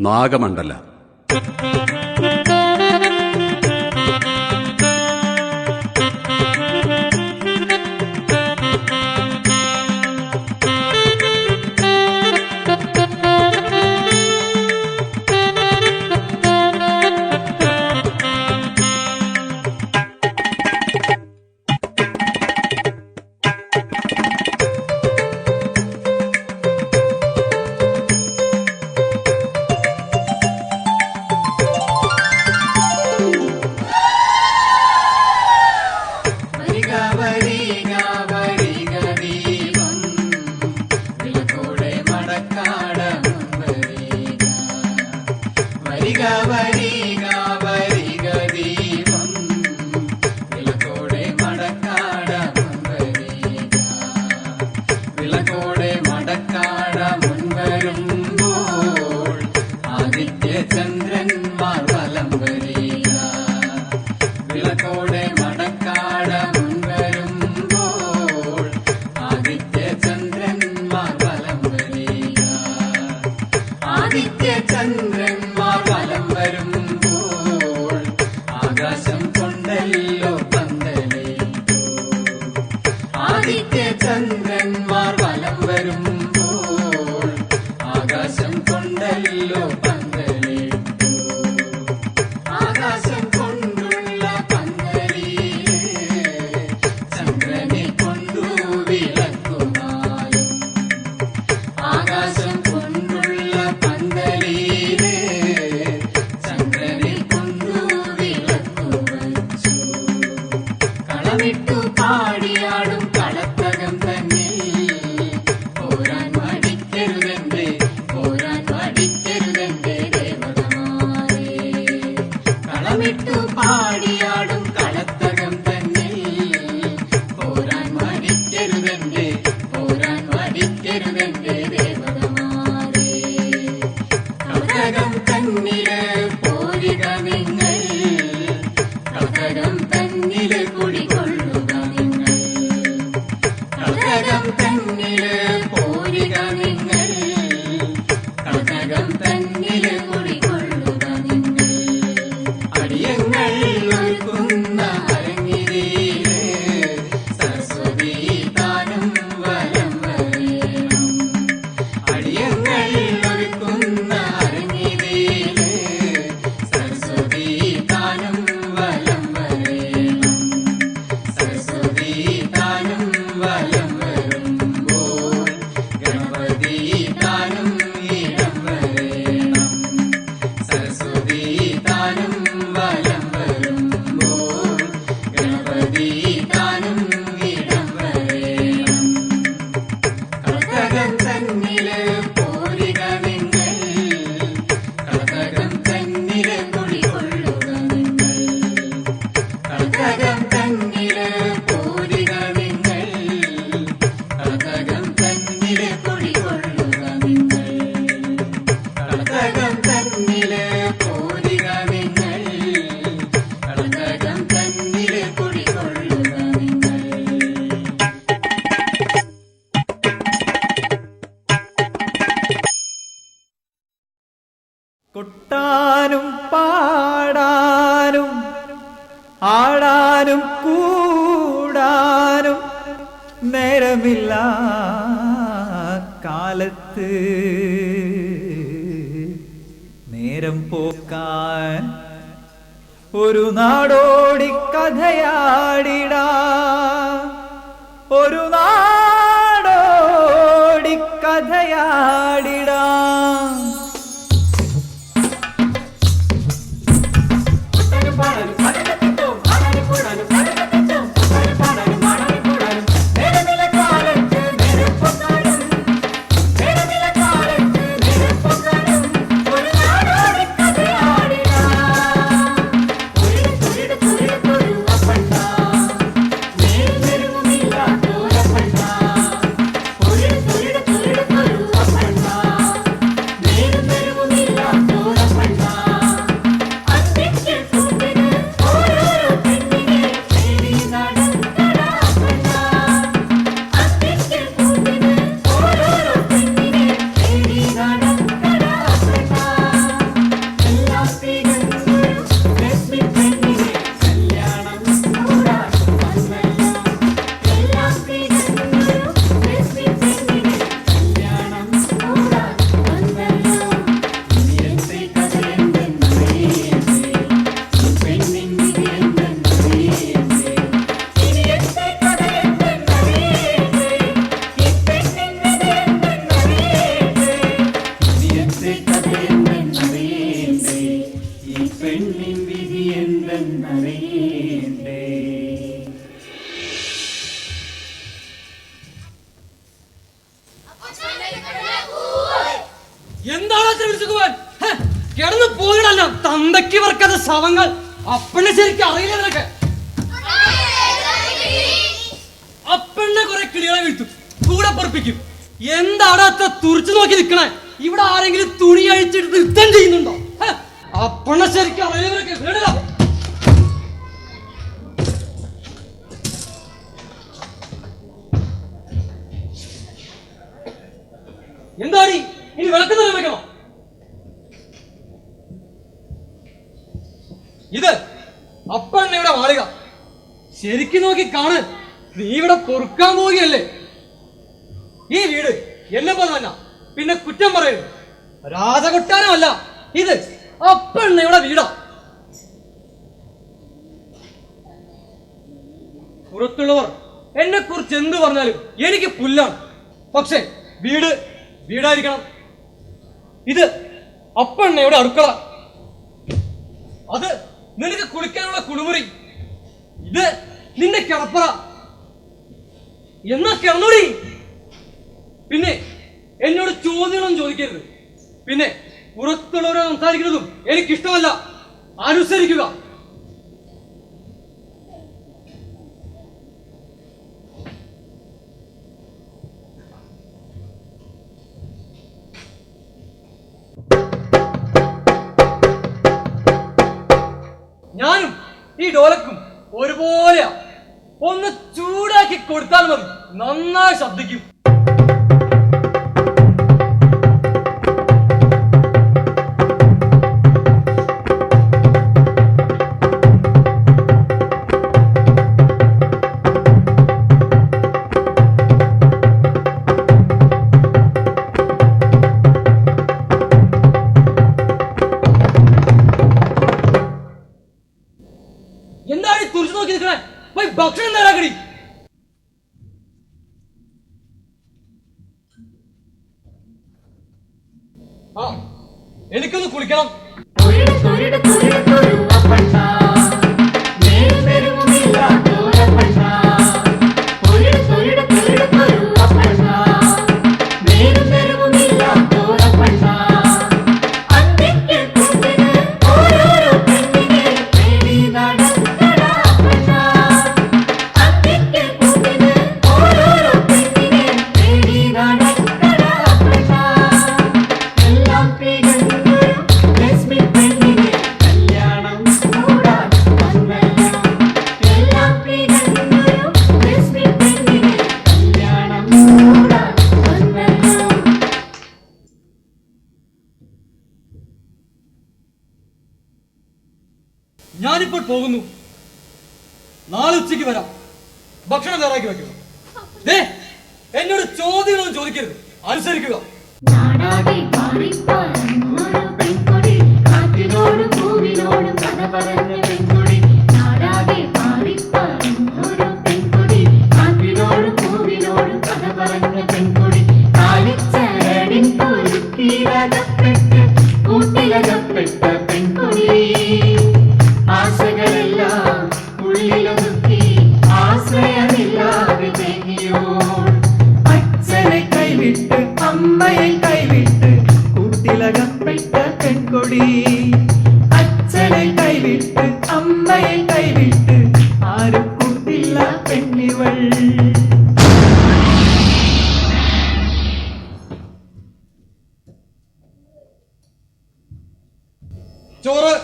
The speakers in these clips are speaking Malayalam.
നാഗമണ്ഡല. കൊട്ടാനും പാടാനും ആടാനും കൂടാനും നേരമില്ല കാലത്ത് നേരം പോക്കാൻ ഒരു നാടോടി കഥയാടിടാ ഒരു നാടോടി കഥയാടിടാ Thank you. പറഞ്ഞ തന്തയ്ക്ക് വർക്കാത്ത ശവങ്ങൾ അപ്പനെ ശരിക്കും അറിയില്ല നിനക്ക്. അപ്പനെ കുറെ കിളികളെ വീഴ്ത്തും, കൂടെ പൊറപ്പിക്കും. എന്താണ് അത്ര തുറച്ചു നോക്കി നിൽക്കണേ? ഇവിടെ ആരെങ്കിലും തുണി അഴിച്ചിട്ട് നൃത്തം ചെയ്യുന്നുണ്ടോ? അപ്പനെ ശരിക്കും അറിയില്ല നിനക്ക്. എന്താടി ഇനി വിളക്ക് നിർമ്മിക്കണോ? ഇത് അപ്പണ്ണയുടെ മാളിക. ശരിക്കും നോക്കി കാണ്, നീ ഇവിടെ പൊറുക്കാൻ പോവുകയല്ലേ. ഈ വീട് എന്നെ പോലെ തന്നെ, പിന്നെ കുറ്റം പറയരുത്. രാജകൊട്ടാരമല്ല, ഇത് അപ്പണ്ണയുടെ വീടാ. പുറത്തുള്ളവർ എന്നെ കുറിച്ച് എന്ത് പറഞ്ഞാലും എനിക്ക് പുല്ലാണ്. പക്ഷെ വീട് വീടായിരിക്കണം. ഇത് അപ്പണ്ണയുടെ അടുക്കള, അത് നിനക്ക് കുളിക്കാനുള്ള കുളിമുറി, ഇത് നിന്റെ കിടപ്പറ. എന്നാ കിടന്നോടി. പിന്നെ എന്നോട് ചോദ്യങ്ങളൊന്നും ചോദിക്കരുത്. പിന്നെ പുറത്തുള്ളവരെ സംസാരിക്കുന്നതും എനിക്കിഷ്ടമല്ല. അനുസരിക്കുക. ഞാനും ഈ ഡോലക്കും ഒരുപോലെയാ. ഒന്ന് ചൂടാക്കി കൊടുത്താൽ മതി, നന്നായി ശബ്ദിക്കും. എന്താണ് തുറച്ചു നോക്കി നിൽക്കണേ? പോയി ഭക്ഷണം തരാക്കടി. ആ, എനിക്കൊന്ന് കുളിക്കണം. ഞാനിപ്പോൾ പോകുന്നു. നാളെ ഉച്ചയ്ക്ക് വരാം. ഭക്ഷണം തയ്യാറാക്കി വെക്കുക. എന്നോട് ചോദ്യങ്ങളൊന്നും ചോദിക്കരുത്, അനുസരിക്കുക. അച്ഛനെ കൈവിട്ട് അമ്മയെ കൈവിട്ട് കൂട്ടിലകപ്പെട്ട പെൺകൊടി. അച്ഛനെ കൈവിട്ട് അമ്മയെ കൈവിട്ട് ആരും കൂട്ടില്ല പെണ്ണിവൾ. ചോറ്.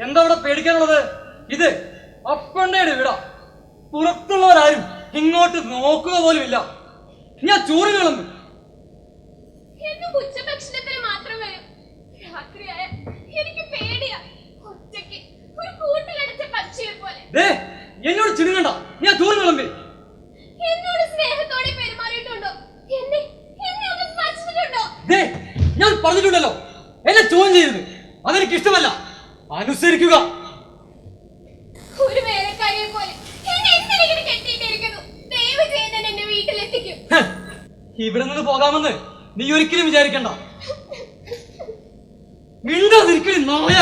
എന്താ ഇവിടെ പേടിക്കാനുള്ളത്? ഇത് അപ്പണ്ണയുടെ വീടാ. പുറത്തുള്ളവരാരും ഇങ്ങോട്ട് നോക്കുക പോലും ഇല്ല. ഞാൻ ചോറ് കളഞ്ഞു. ഉച്ചഭക്ഷണത്തിന് മാത്രം വരും. രാത്രിയായ എനിക്ക് പേടിയാ. ഒറ്റയ്ക്ക് ഒരു കൂട്ടിലടച്ച പക്ഷിയെ പോലെ. എന്നോട് ചിണുങ്ങണ്ട, ഞാൻ ചോറ് കളമ്പി. എന്നോട് സ്നേഹത്തോടെ പെരുമാറിയിട്ടുണ്ടോ? എന്നെ ഒന്ന് സ്പർശിച്ചിട്ടുണ്ടോ? ഞാൻ പറഞ്ഞിട്ടുണ്ടല്ലോ, എന്നെ ചോദ്യം ചെയ്യരുത്. അതെനിക്ക് ഇഷ്ടമല്ല. അനുസരിക്കുക. ഒരു വേലക്കാരിയെ പോലെ എന്നെ എന്തിനെങ്കിലും കെട്ടിയിട്ടിരിക്കുന്നു. ദയവ് ചെയ്ത് എന്നെ വീട്ടിലെത്തിക്കും. ഇവിടെ നിന്ന് പോകാമെന്ന് നീ ഒരിക്കലും വിചാരിക്കണ്ട. മിണ്ടാതിരിക്കണി നായ.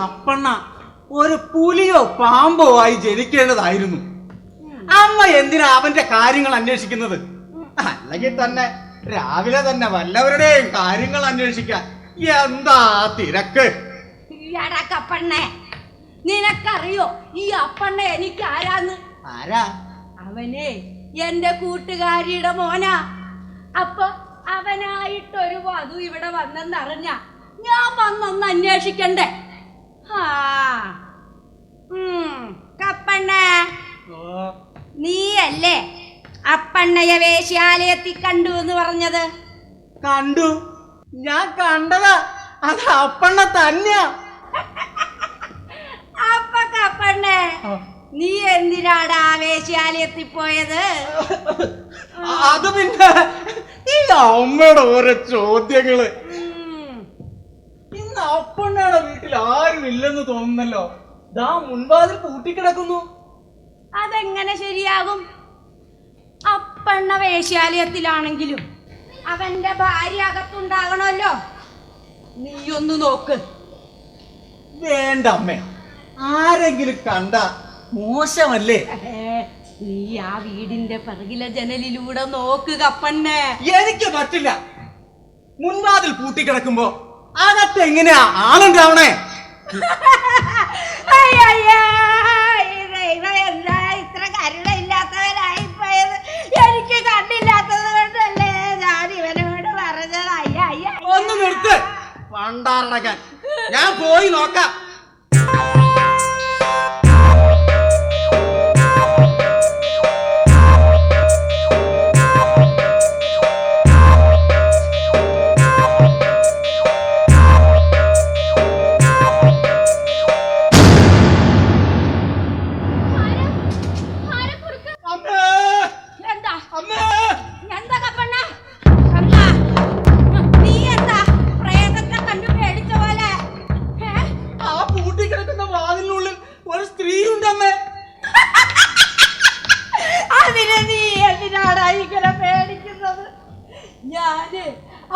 അപ്പണ്ണ ഒരു പുലിയോ പാമ്പോ ആയി ജനിക്കേണ്ടതായിരുന്നു. അമ്മ എന്തിനാ അവന്റെ കാര്യങ്ങൾ അന്വേഷിക്കുന്നത്? അല്ലെങ്കിൽ തന്നെ രാവിലെ തന്നെ വല്ലവരുടെയും കാര്യങ്ങൾ അന്വേഷിക്കാൻ എന്താ തിരക്ക്? കപ്പണ്ണേ, നിനക്കറിയോ ഈ അപ്പണ്ണ എനിക്ക് ആരാന്ന്? ആരാ? അവനെ എന്റെ കൂട്ടുകാരിയുടെ മോനാ. അപ്പൊ അവനായിട്ടൊരു വധു ഇവിടെ വന്നെന്നറിഞ്ഞ ഞാൻ വന്നൊന്ന് അന്വേഷിക്കണ്ടേ? കപ്പണ്ണ, നീയല്ലേ അപ്പണ്ണയെ വേശ്യാലയത്തിൽ കണ്ടു എന്ന് പറഞ്ഞത്? കണ്ടു, ഞാൻ കണ്ടതാ. അത് അപ്പണ്ണ തന്നെയാ. അപ്പൊ കപ്പണ്ണേ, നീ എന്തിനാടാ വേശ്യാലയത്തിൽ പോയത്? അത് പിന്നെ ഈ അമ്മയുടെ ഓരോ ചോദ്യങ്ങള്. ഇന്ന് അപ്പണ്ണയുടെ വീട്ടിൽ ആരും ഇല്ലെന്ന് തോന്നുന്നല്ലോ. ദാ മുൻവാതിൽ പൂട്ടിക്കിടക്കുന്നു. അതെങ്ങനെ ശരിയാകും? അപ്പണ്ണ വേശ്യാലയത്തിലാണെങ്കിലും അവന്റെ ഭാര്യ അകത്തുണ്ടാകണമല്ലോ. നീയൊന്ന് നോക്ക്. വേണ്ട അമ്മേ, ആരെങ്കിലും കണ്ട മോശമല്ലേ? നീ ആ വീടിന്റെ പിറകിലെ ജനലിലൂടെ നോക്ക് കപ്പണ്ണേ. എനിക്ക് പറ്റില്ല. മുൻവാതിൽ പൂട്ടിക്കിടക്കുമ്പോ അകത്ത് എങ്ങനെയാ ആളുണ്ടാവണേ? എന്താ ഇത്ര കരുണയില്ലാത്തവരായി പോയത്? എനിക്ക് കണ്ടില്ലാത്തത് കൊണ്ടല്ലേ ഞാൻ ഇവനോട് പറഞ്ഞത്. ഒന്ന് നിർത്ത് പണ്ടാറടക്കാൻ. ഞാൻ പോയി നോക്കാം.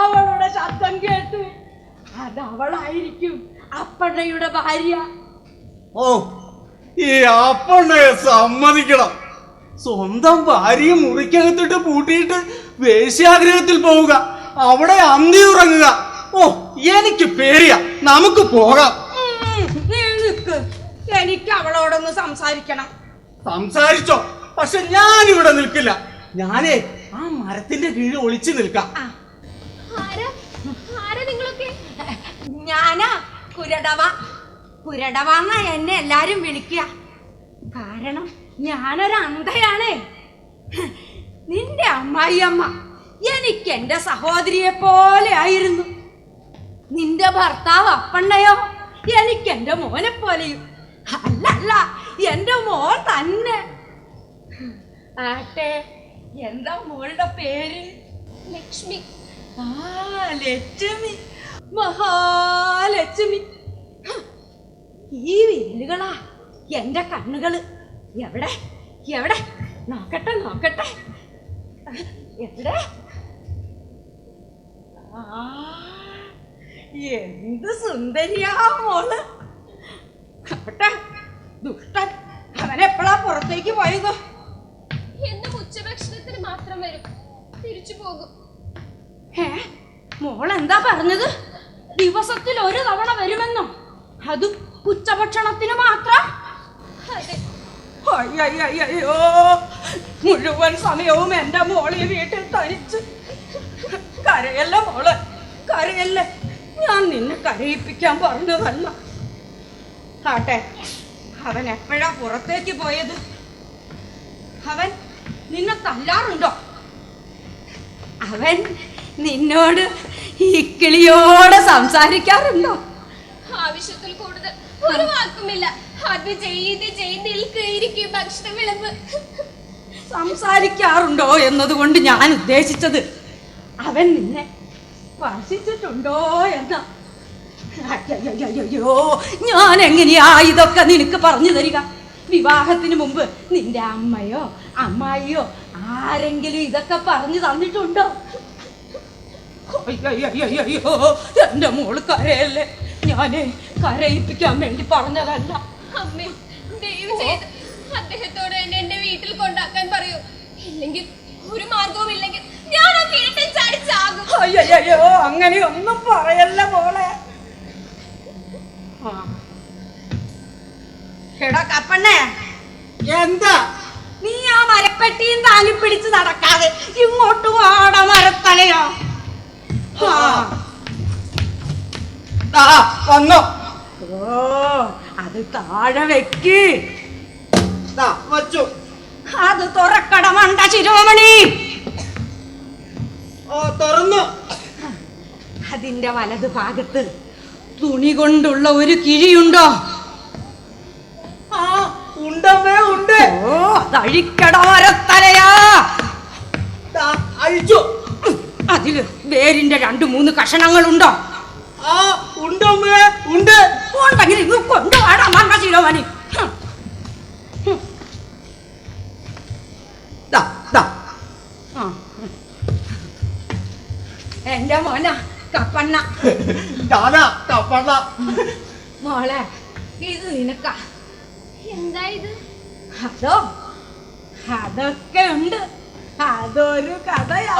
അവളുടെ ശബ്ദം കേട്ട് അതവളായിരിക്കും അപ്പണ്ണയുടെ ഭാര്യ. ഓ, ഈ അപ്പണ്ണയെ സമ്മതിക്കണം. സ്വന്തം ഭാര്യയും മുറിക്കകത്തിട്ട് പൂട്ടിയിട്ട് വേശ്യാഗ്രഹത്തിൽ പോവുക, അവിടെ അന്തി ഉറങ്ങുക. ഓ, എനിക്ക് പേടിയാ. നമുക്ക് പോകാം. എനിക്ക് അവളോടൊന്ന് സംസാരിക്കണം. സംസാരിച്ചോ, പക്ഷെ ഞാൻ ഇവിടെ നിൽക്കില്ല. ഞാനേ ആ മരത്തിന്റെ കീഴിൽ ഒളിച്ചു നിൽക്കാം. ഞാനാ കുരടവ. കുരടവന്ന എന്നെ എല്ലാരും വിളിക്കുക. കാരണം ഞാനൊരു അന്ധയാണ്. നിന്റെ അമ്മായിയമ്മ എനിക്ക് എന്റെ സഹോദരിയെ പോലെ ആയിരുന്നു. നിന്റെ ഭർത്താവ് അപ്പണ്ണയോ എനിക്ക് എന്റെ മോനെ പോലെയും. അല്ല, എന്റെ മോൻ തന്നെ. ആട്ടെ, എന്താ മോളുടെ പേര്? ലക്ഷ്മി. ലക്ഷ്മി, മഹാലക്ഷ്മി. ഈ വിരലുകളാ എന്റെ കണ്ണുകള്. എവിടെ എവിടെ നോക്കട്ടെ നോക്കട്ടെ, എവിടെ? എന്ത് സുന്ദരിയാ മോള്. ദുഷ്ടൻ അവനെപ്പോഴാ പുറത്തേക്ക് പോയതോ? എന്നും ഉച്ചഭക്ഷണത്തിന് മാത്രം വരും, തിരിച്ചു പോകും. മോളെന്താ പറഞ്ഞത്? ദിവസത്തിൽ ഒരു തവണ വരുമെന്നോ? അതും ഉച്ചഭക്ഷണത്തിന് മാത്രം? അയ്യോ, മുഴുവൻ സമയവും എന്റെ മോളി വീട്ടിൽ തനിച്ച്. കരയല്ല മോള്, കരയല്ലേ. ഞാൻ നിന്നെ കരയിപ്പിക്കാൻ പറഞ്ഞതല്ല. ആട്ടെ, അവൻ എപ്പോഴാ പുറത്തേക്ക് പോയത്? അവൻ നിന്നെ തല്ലാറുണ്ടോ? അവൻ നിന്നോട് ഈ കിളിയോടെ സംസാരിക്കാറുണ്ടോ? ആവശ്യത്തിൽ കൂടുതൽ ഒരു വാക്കുമില്ല. അത് ചെയ്ത് നിൽക്കും ഭക്ഷണ വിളമ്പ്. സംസാരിക്കാറുണ്ടോ എന്നതുകൊണ്ട് ഞാൻ ഉദ്ദേശിച്ചത് അവൻ നിന്നെ സ്പർശിച്ചിട്ടുണ്ടോ എന്ന. അയ്യോ, ഞാൻ എങ്ങനെയാ ഇതൊക്കെ നിനക്ക് പറഞ്ഞു തരിക? വിവാഹത്തിന് മുമ്പ് നിന്റെ അമ്മയോ അമ്മായിയോ ആരെങ്കിലും ഇതൊക്കെ പറഞ്ഞു തന്നിട്ടുണ്ടോ? അയ്യോ, എന്റെ മോള് കരയല്ലേ. ഞാന് കരയിപ്പിക്കാൻ വേണ്ടി പറഞ്ഞതല്ല. അമ്മേ, ദയവ് ചെയ്ത് അദ്ദേഹത്തോട് എന്നെ എന്റെ വീട്ടിൽ കൊണ്ടാക്കാൻ പറയൂ. ഇല്ലെങ്കിൽ ഒരു മാർഗവും ഇല്ലെങ്കിൽ ഞാൻ ആ കിണറ്റിൽ ചാടി ചാകും. അയ്യോ, അങ്ങനെയൊന്നും പറയല്ല മോളെ. എടാ കപ്പണ്ണേ, എന്താ നീ ആ മരപ്പെട്ടിയും താങ്ങി പിടിച്ച് നടക്കാതെ ഇങ്ങോട്ട് വാട മരത്തലയോ. വന്നോ? ഓ, അത് താഴെ വെക്ക്. വച്ചു. അത് തുറക്കട മണ്ട ശിരോമണി. തുറന്നു. അതിന്റെ വലത് ഭാഗത്ത് തുണി കൊണ്ടുള്ള ഒരു കിഴിയുണ്ടോ? ഉണ്ടമ്മേ, ഉണ്ട്. ഓ, അതഴിക്കട മരത്തലയാ. അഴിച്ചു. അതില് വേരിന്റെ 2-3 കഷണങ്ങളുണ്ടോ? ഉണ്ടമ്മേ, ഉണ്ട്. ഉണ്ടെങ്കിൽ ഇത് കൊണ്ടുവാടാ മണ്ട ശിരോമണി. എന്റെ മോന കപ്പണ്ണ. കപ്പണ്ണ. മോളെ, ഇത് നിനക്ക. എന്താ ഇത്? അതോ, അതൊക്കെ ഉണ്ട്. അതൊരു കഥയാ.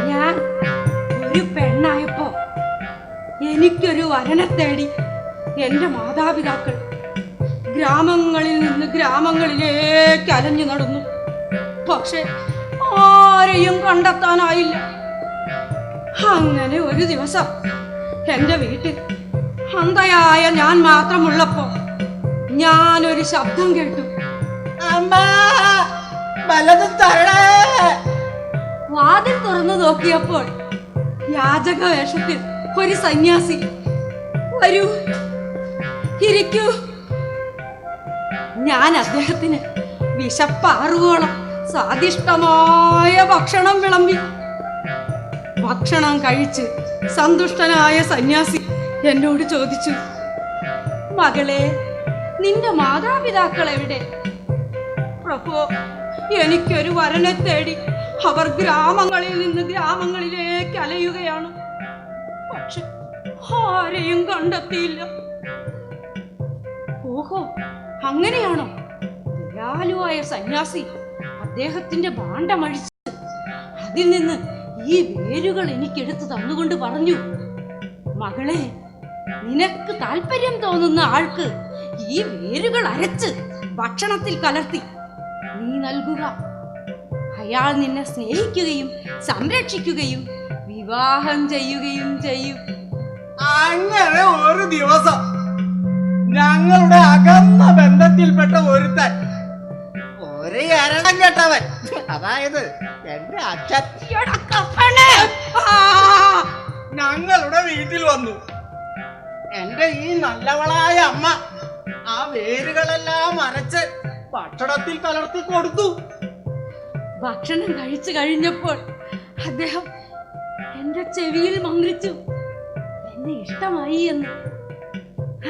ഞാൻ ഒരു പെണ്ണായപ്പോ എനിക്കൊരു വരനെ തേടി എന്റെ മാതാപിതാക്കൾ ഗ്രാമങ്ങളിൽ നിന്ന് ഗ്രാമങ്ങളിലേക്ക് അലഞ്ഞു നടന്നു. പക്ഷെ ആരെയും കണ്ടെത്താനായില്ല. അങ്ങനെ ഒരു ദിവസം എന്റെ വീട്ടിൽ അന്ധയായ ഞാൻ മാത്രമുള്ളപ്പോ ഞാനൊരു ശബ്ദം കേട്ടു. വാതിൽ തുറന്നു നോക്കിയപ്പോൾ യാചക വേഷത്തിൽ ഒരു സന്യാസി. വരൂ, ഇരിക്കൂ. ഞാൻ അദ്ദേഹത്തിന് വിശപ്പാറുവോളം സ്വാദിഷ്ടമായ ഭക്ഷണം വിളമ്പി. ഭക്ഷണം കഴിച്ച് സന്തുഷ്ടനായ സന്യാസി എന്നോട് ചോദിച്ചു, മകളെ, നിന്റെ മാതാപിതാക്കൾ എവിടെ? പ്രഭോ, എനിക്കൊരു വരനെ തേടി അവർ ഗ്രാമങ്ങളിൽ നിന്ന് ഗ്രാമങ്ങളിലേക്ക് അലയുകയാണ്. പക്ഷെ ആരെയും കണ്ടെത്തിയില്ല. ഓഹോ, അങ്ങനെയാണോ? ദയാലുവായ സന്യാസി അദ്ദേഹത്തിന്റെ ഭാണ്ഡമഴിച്ച് അതിൽ നിന്ന് ഈ വേരുകൾ എനിക്കെടുത്ത് തന്നുകൊണ്ട് പറഞ്ഞു, മകളെ, നിനക്ക് താല്പര്യം തോന്നുന്ന ആൾക്ക് ഈ വേരുകൾ അരച്ച് ഭക്ഷണത്തിൽ കലർത്തി നീ നൽകുക. അയാൾ നിന്നെ സ്നേഹിക്കുകയും സംരക്ഷിക്കുകയും വിവാഹം ചെയ്യുകയും ചെയ്യും. അങ്ങനെ ഒരു ദിവസം ഞങ്ങളുടെ അകന്ന ബന്ധത്തിൽപ്പെട്ട ഒരുത്തൻ, ഒരു എരണം കെട്ടവൻ, അതായത് എന്റെ അച്ഛൻ, ഞങ്ങളുടെ വീട്ടിൽ വന്നു. എന്റെ ഈ നല്ലവളായ അമ്മ ആ വേരുകളെല്ലാം അരച്ച് ഭക്ഷണത്തിൽ കലർത്തി കൊടുത്തു. ഭക്ഷണം കഴിച്ചു കഴിഞ്ഞപ്പോൾ അദ്ദേഹം എന്റെ ചെവിയിൽ മന്ത്രിച്ചു, എന്നെ ഇഷ്ടമായി എന്ന്.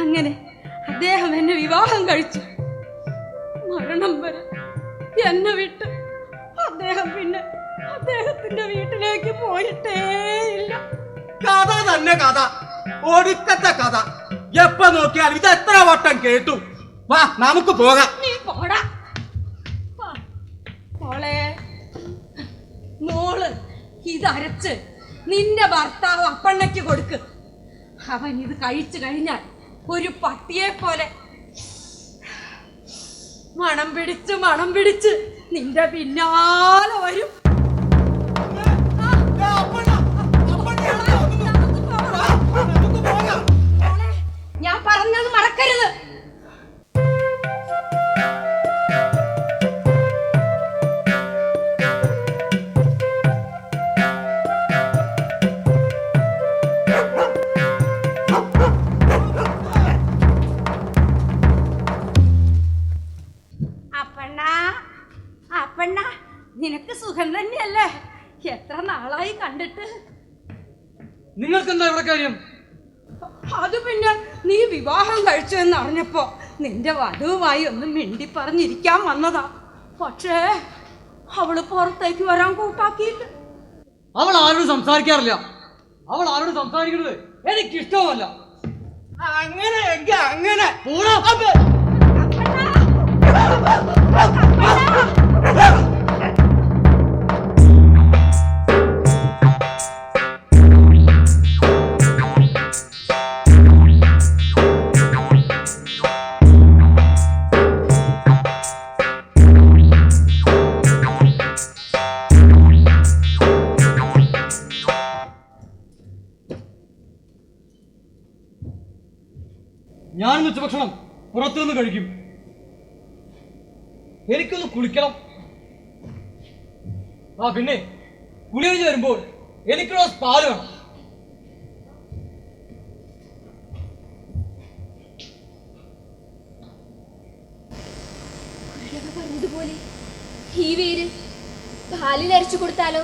അങ്ങനെ അദ്ദേഹം എന്നെ വിവാഹം കഴിച്ചു. മരണം വരെ എന്നെ വിട്ട് അദ്ദേഹം പിന്നെ അദ്ദേഹത്തിന്റെ വീട്ടിലേക്ക് പോയിട്ടേയില്ല. കഥ തന്നെ കഥ, ഒടുക്കത്തെ കഥ. എപ്പോ നോക്കിയാലും ഇത് എത്ര വട്ടം കേട്ടു. വാ, നമുക്ക് പോകാം. നീ പോടാ. മോളെ, മോള് ഇതരച്ച് നിന്റെ ഭർത്താവ് അപ്പണ്ണയ്ക്ക് കൊടുക്ക്. അവൻ ഇത് കഴിച്ചു കഴിഞ്ഞാൽ ഒരു പട്ടിയെ പോലെ മണം പിടിച്ച് നിന്റെ പിന്നാലെ വരും. ഞാൻ പറഞ്ഞത് മറക്കരുത്. അപ്പണ്ണ, നിനക്ക് സുഖം തന്നെയല്ലേ? എത്ര നാളായി കണ്ടിട്ട്. നിങ്ങൾക്ക് എന്താ ഇവിടെ കാര്യം? അത് പിന്നെ നീ വിവാഹം കഴിച്ചു എന്ന് അറിഞ്ഞപ്പോ നിന്റെ വധുവുമായി ഒന്ന് മിണ്ടി പറഞ്ഞിരിക്കാൻ വന്നതാ. പക്ഷേ അവള് പുറത്തേക്ക് വരാൻ കൂട്ടാക്കിയില്ല. അവൾ ആരോട് സംസാരിക്കാറില്ല. അവൾ ആരോട് സംസാരിക്കുന്നത് എനിക്കിഷ്ടവുമല്ല. അങ്ങനെ എങ്കിൽ അങ്ങനെ പോടാ. ഞാൻ ഉച്ചഭക്ഷണം പുറത്തുനിന്ന് കഴിക്കും. എനിക്കൊന്ന് കുളിക്കണം. പിന്നെ കുളി കഴിഞ്ഞ് വരുമ്പോൾ എനിക്കുള്ള പാല് വേണം. പറഞ്ഞതുപോലെ ഈ വേര് പാലിൽ അരച്ചു കൊടുത്താലോ?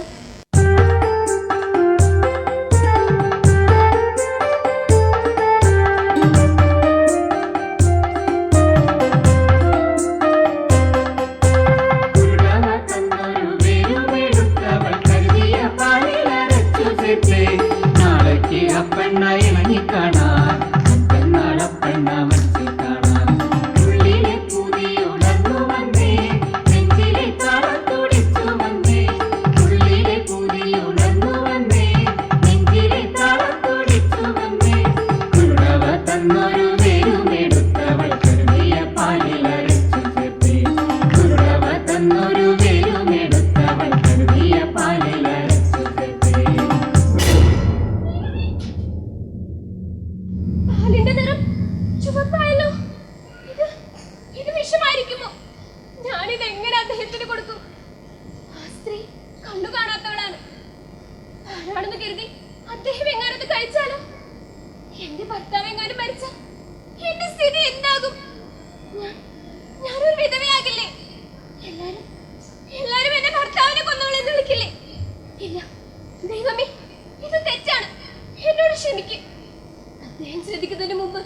ശ്രദ്ധിക്കുന്നതിന് മുമ്പ്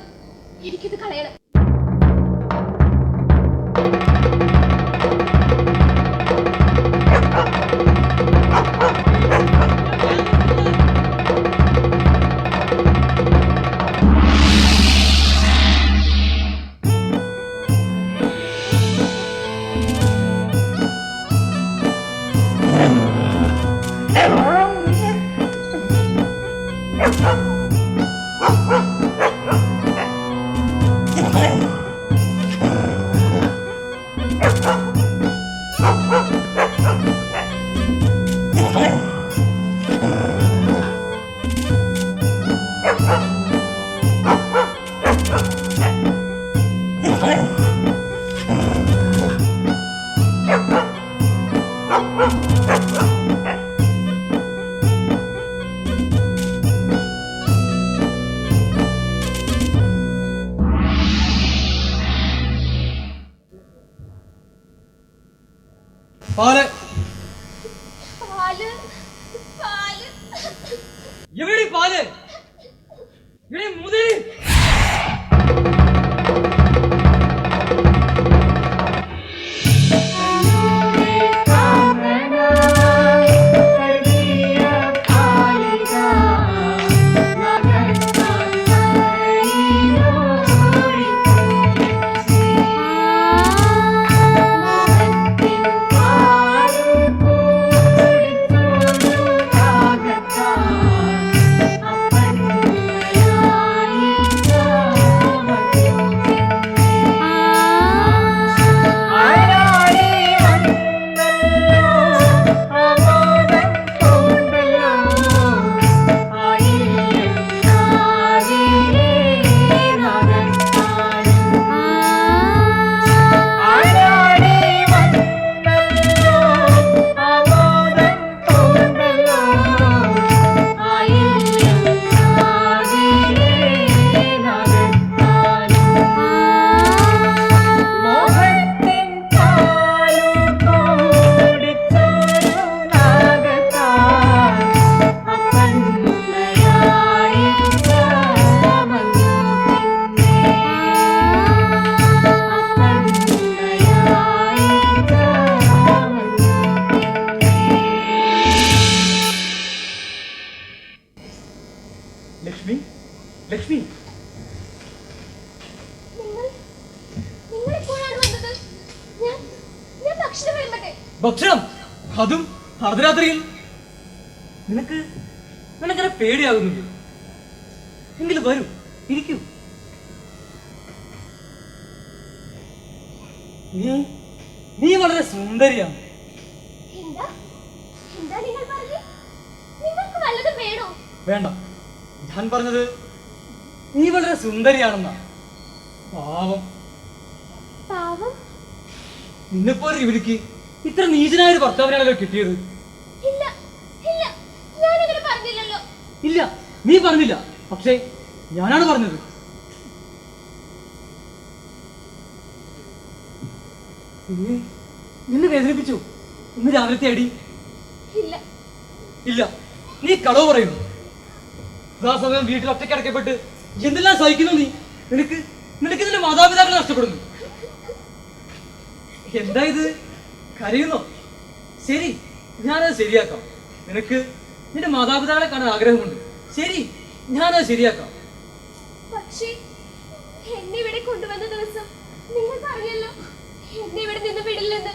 എനിക്കിത് കളയണം. പാല് പാല് പാല് എവിടെ പാല്? ഇവിടെ മുതൽ ലക്ഷ്മി, ലക്ഷ്മി, നിങ്ങൾ എപ്പോഴാണ് വന്നത്? ഞാൻ ഭക്ഷണം വിളമ്പട്ടെ? ഭക്ഷണം? അതും അർദ്ധരാത്രിയിൽ? നിനക്കങ്ങനെ പേടിയാകുന്നുണ്ട്? എങ്കിലും വരൂ, ഇരിക്കൂ. നീ വളരെ സുന്ദരിയാണ്. എന്താ നിങ്ങൾ പറഞ്ഞത്? നിങ്ങൾക്ക് വല്ലതും വേണോ? വേണ്ട, ഞാൻ പറഞ്ഞത് നീ വളരെ സുന്ദരിയാണെന്നാ. പാവം, നിന്നെപ്പോലെ ഇവർക്ക് ഇത്ര നീചനായ ഒരു ഭർത്താവിനാണല്ലോ കിട്ടിയത്. ഇല്ല, ഞാനങ്ങനെ പറഞ്ഞില്ലല്ലോ. ഇല്ല, നീ പറഞ്ഞില്ല, പക്ഷേ ഞാനാണ് പറഞ്ഞത്. നിന്നെ വേദനിപ്പിച്ചു ഇന്ന് രാവിലത്തെ അടി? ഇല്ല, നീ കളവ് പറയുന്നു. ആ സമയം വീട്ടിൽ ഒറ്റയ്ക്കടക്കപ്പെട്ട് എന്തെല്ലാം സഹിക്കുന്നു നീ. നിനക്ക് നിന്റെ മാതാപിതാക്കളെ നഷ്ടപ്പെടുന്നു. എന്താ ഇത്, കരയുന്നോ? ശരി, ഞാനത് ശരിയാക്കാം. നിനക്ക് നിന്റെ മാതാപിതാക്കളെ കാണാൻ ആഗ്രഹമുണ്ട്. ശരി, ഞാനത് ശരിയാക്കാം. പക്ഷേ എന്നെ ഇവിടെ കൊണ്ടുവന്ന ദിവസം നിങ്ങൾ പറഞ്ഞല്ലോ എന്നെ ഇവിടെ നിന്ന് വിടില്ലെന്ന്.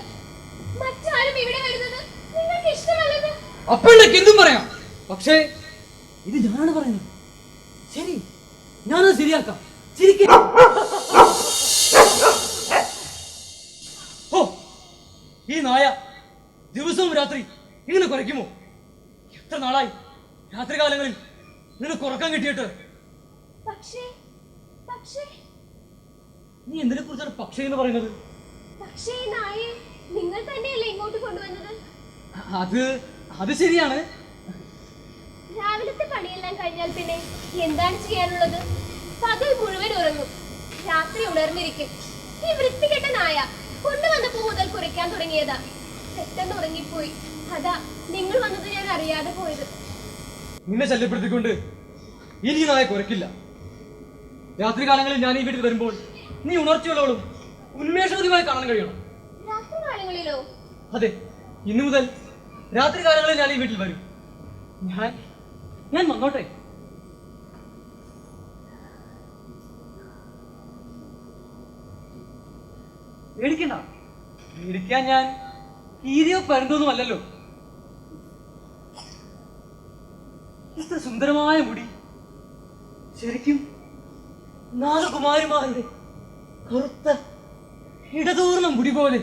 മറ്റാരും ഇവിടെ വരുന്നത് നിങ്ങൾക്ക് ഇഷ്ടമല്ലെന്ന്. അപ്പോഴേക്ക് എന്തും പറയാം, പക്ഷേ ഇത് ഞാനാണ് പറയുന്നത്. ശരി, ഞാനത് ശരിയാക്കാം. ഓ, ഈ നായ ദിവസവും രാത്രി ഇങ്ങനെ കുറയ്ക്കുമോ? എത്ര നാളായി രാത്രികാലങ്ങളിൽ നിനക്ക് ഉറക്കം കിട്ടിയിട്ട്. പക്ഷേ നീ എന്തിനെ കുറിച്ചാണ് പക്ഷേ എന്ന് പറയുന്നത്? പക്ഷേ ഈ നായെ നിങ്ങൾ തന്നെയല്ലേ ഇങ്ങോട്ട് കൊണ്ടുവന്നത്? അത് ശരിയാണ്. രാവിലത്തെ പണിയെല്ലാം കഴിഞ്ഞാൽ പിന്നെ എന്താണ് ചെയ്യാനുള്ളത്? പകൽ മുഴുവൻ ഉറങ്ങും, രാത്രി ഉണർന്നിരിക്കും. ഈ വൃത്തികെട്ട നായ കൊണ്ടുവന്നപ്പോ മുതൽ കുരയ്ക്കാൻ തുടങ്ങിയതാ. പെട്ടെന്ന് ഉറങ്ങിപ്പോയി. അതാ നിങ്ങൾ വന്നത് ഞാൻ അറിയാതെ പോയത്. നിന്നെ ശല്യപ്പെടുത്തിക്കൊണ്ട് ഇനി നായ കുരക്കില്ല. രാത്രികാലങ്ങളിൽ ഞാൻ ഈ വീട്ടിൽ വരുമ്പോൾ നീ ഉണർച്ചയുള്ളവളും ഉന്മേഷവതിയുമായി കാണാൻ കഴിയണം. രാത്രികാലങ്ങളിലോ? അതെ, ഇന്നു മുതൽ രാത്രികാലങ്ങളിൽ ഞാൻ ഈ വീട്ടിൽ വരും. ഞാൻ വന്നോട്ടെ? പേടിക്കണ്ട, പേടിക്കാൻ ഞാൻ കീരിയോ പരന്തൊന്നും അല്ലല്ലോ. ഇത്ര സുന്ദരമായ മുടി, ശരിക്കും നാഗകുമാരിമാരുടെ കറുത്ത ഇടതൂർന്ന മുടി പോലെ.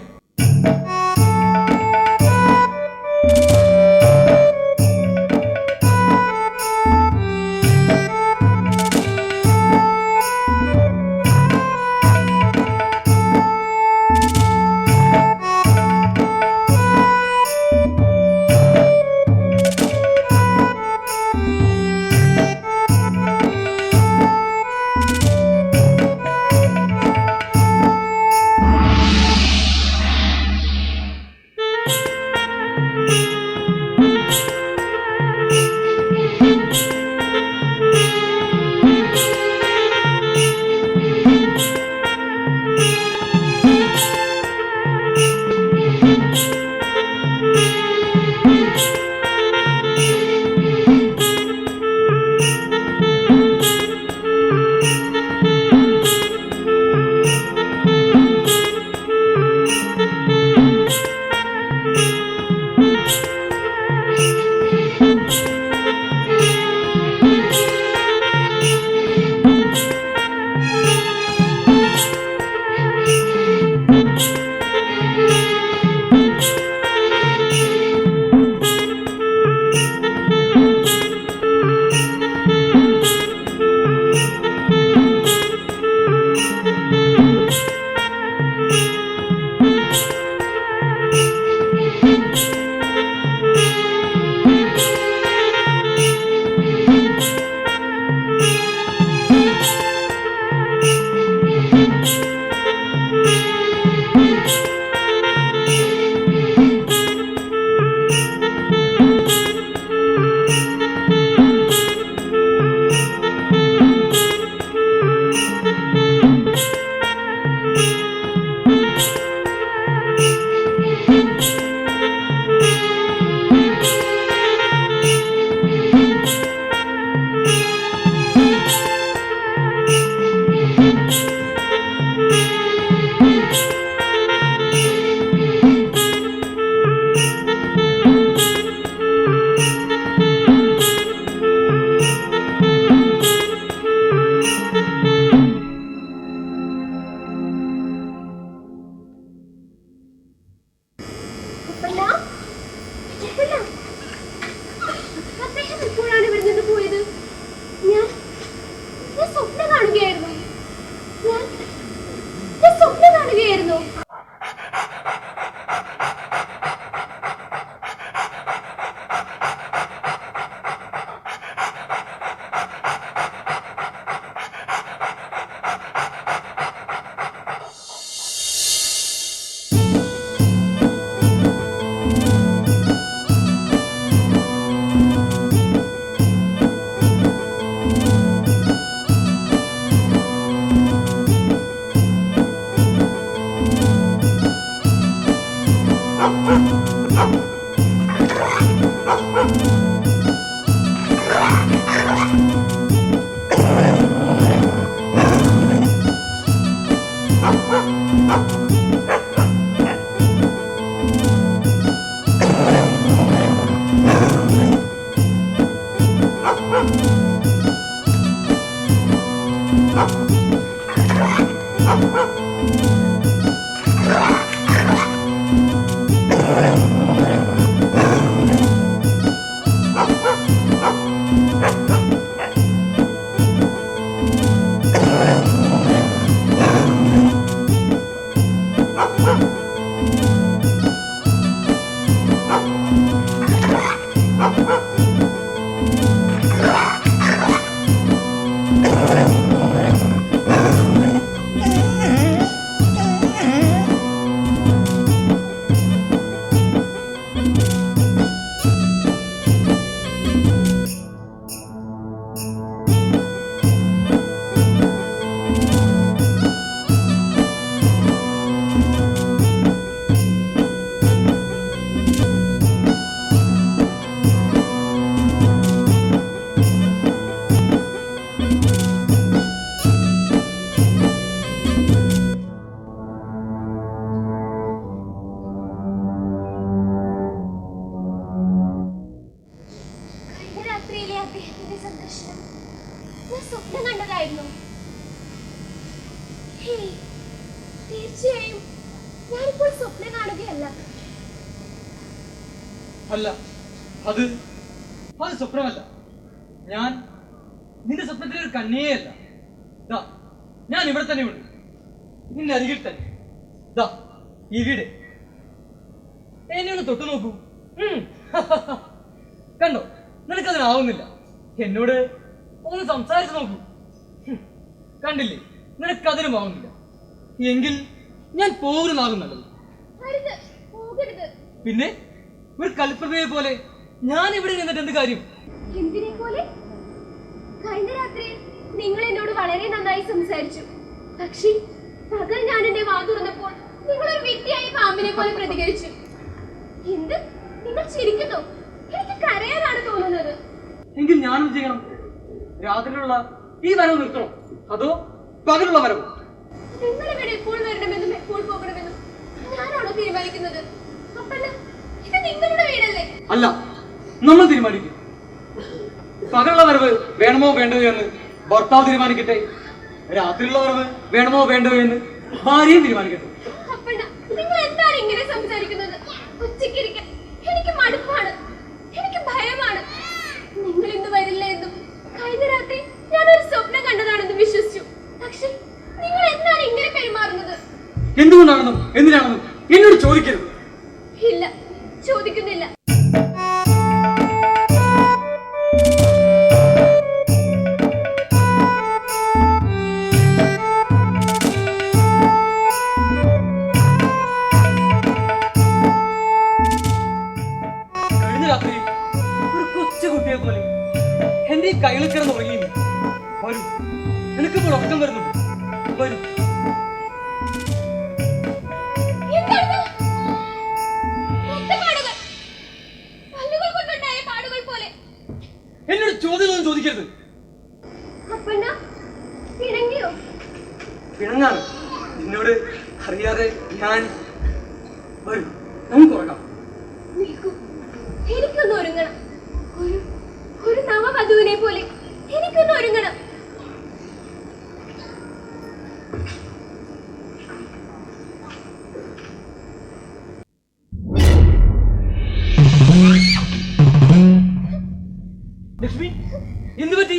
സ്വപ്നം കണ്ടതായിരുന്നു. തീർച്ചയായും ഞാനിപ്പോൾ സ്വപ്നം കാണുകയല്ല. അല്ല, അത് സ്വപ്നമല്ല. ഞാൻ നിന്റെ സ്വപ്നത്തിലെ ഒരു കന്യയല്ല. ദാ ഞാൻ ഇവിടെ തന്നെ ഉണ്ട്, നിന്റെ അരികിൽ തന്നെ. ദാ ഈ വീട്. എന്നെ ഒന്ന് തൊട്ടു നോക്കൂ. കണ്ടോ, നിനക്കതിനാവുന്നില്ല. എന്നോട് ഒന്ന് സംസാരിച്ചു നോക്കൂ. കണ്ടില്ലേ, നിനക്കതിനും ആവുന്നില്ല. എങ്കിൽ ഞാൻ പോകുന്നതാകും നല്ലത്. പിന്നെ ഒരു കൽപ്പനയെ പോലെ ഞാൻ ഇവിടെ നിന്നിട്ട് എന്ത് കാര്യം? എന്തിനെ പോലെ? കഴിഞ്ഞ രാത്രി നിങ്ങൾ എന്നോട് വളരെ നന്നായി സംസാരിച്ചു. പക്ഷേ പകൽ ഞാൻ എന്റെ വാ തുറന്നപ്പോൾ നിങ്ങൾ ഒരു വിഡ്ഢിയായ പാമ്പിനെ പോലെ പ്രതികരിച്ചു. എന്ത്? നിങ്ങൾ ചിരിക്കുന്നു? എനിക്ക് കരയാനാണ് തോന്നുന്നത്. എങ്കിൽ ഞാനും ചെയ്യണം. രാത്രിയിലുള്ള ഈ വരവ് നിർത്തണം, അതോ പകലുള്ള വരവ്? നിങ്ങൾ ഇവിടെ എപ്പോൾ വരണമെന്നും എപ്പോൾ പോകണമെന്നും ഞാനാണോ തീരുമാനിക്കുന്നത്? അപ്പല്ല, ഇത് നിങ്ങളുടെ വീടല്ലേ? അല്ല, നമ്മൾ തീരുമാനിക്കും. പകലുള്ള വരവ് വേണമോ വേണ്ടയോ എന്ന് ഭർത്താവ് തീരുമാനിക്കട്ടെ. രാത്രിയുള്ള വരവ് വേണമോ വേണ്ടയോ എന്ന് ഭാര്യയും തീരുമാനിക്കട്ടെ. അപ്പല്ല, നിങ്ങൾ എന്താണ് ഇങ്ങനെ സംസാരിക്കുന്നത്? ഉച്ചയ്ക്കിരിക്കാൻ എനിക്ക് മടുപ്പാണ്, എനിക്ക് ഭയമാണ്. നിങ്ങൾ ഇന്ന് വരില്ല എന്നും കഴിഞ്ഞ രാത്രി ഞാനൊരു സ്വപ്നം കണ്ടതാണെന്ന് വിശ്വസിച്ചു. പക്ഷെ നിങ്ങൾ എന്താണ് ഇങ്ങനെ പെരുമാറുന്നത്? എന്തുകൊണ്ടാണെന്നും എന്തിനാണെന്നും എന്നോട് ചോദിക്കരുത്. ഇല്ല, ചോദിക്കുന്നില്ല. കഴിഞ്ഞ രാത്രി ഒരു കൊച്ചുകുട്ടിയെ പോലെ എന്റെ കൈകളിൽ കിടന്ന് ഉറങ്ങി. വരൂ, എനിക്കിപ്പോൾ ഉറക്കം വരുന്നുണ്ട്. വരൂ. എന്നോട് ചോദ്യമൊന്നും ചോദിക്കരുത്. പിണങ്ങാണ് നിന്നോട് അറിയാതെ ഞാൻ. വരൂ, നമുക്ക് ഉറങ്ങാം. എനിക്കൊന്ന് ഒരുങ്ങണം. ഒരു നവവധുവിനെ പോലെ എനിക്കൊന്ന് ഒരുങ്ങണം. ലക്ഷ്മി, എന്ത് പറ്റി?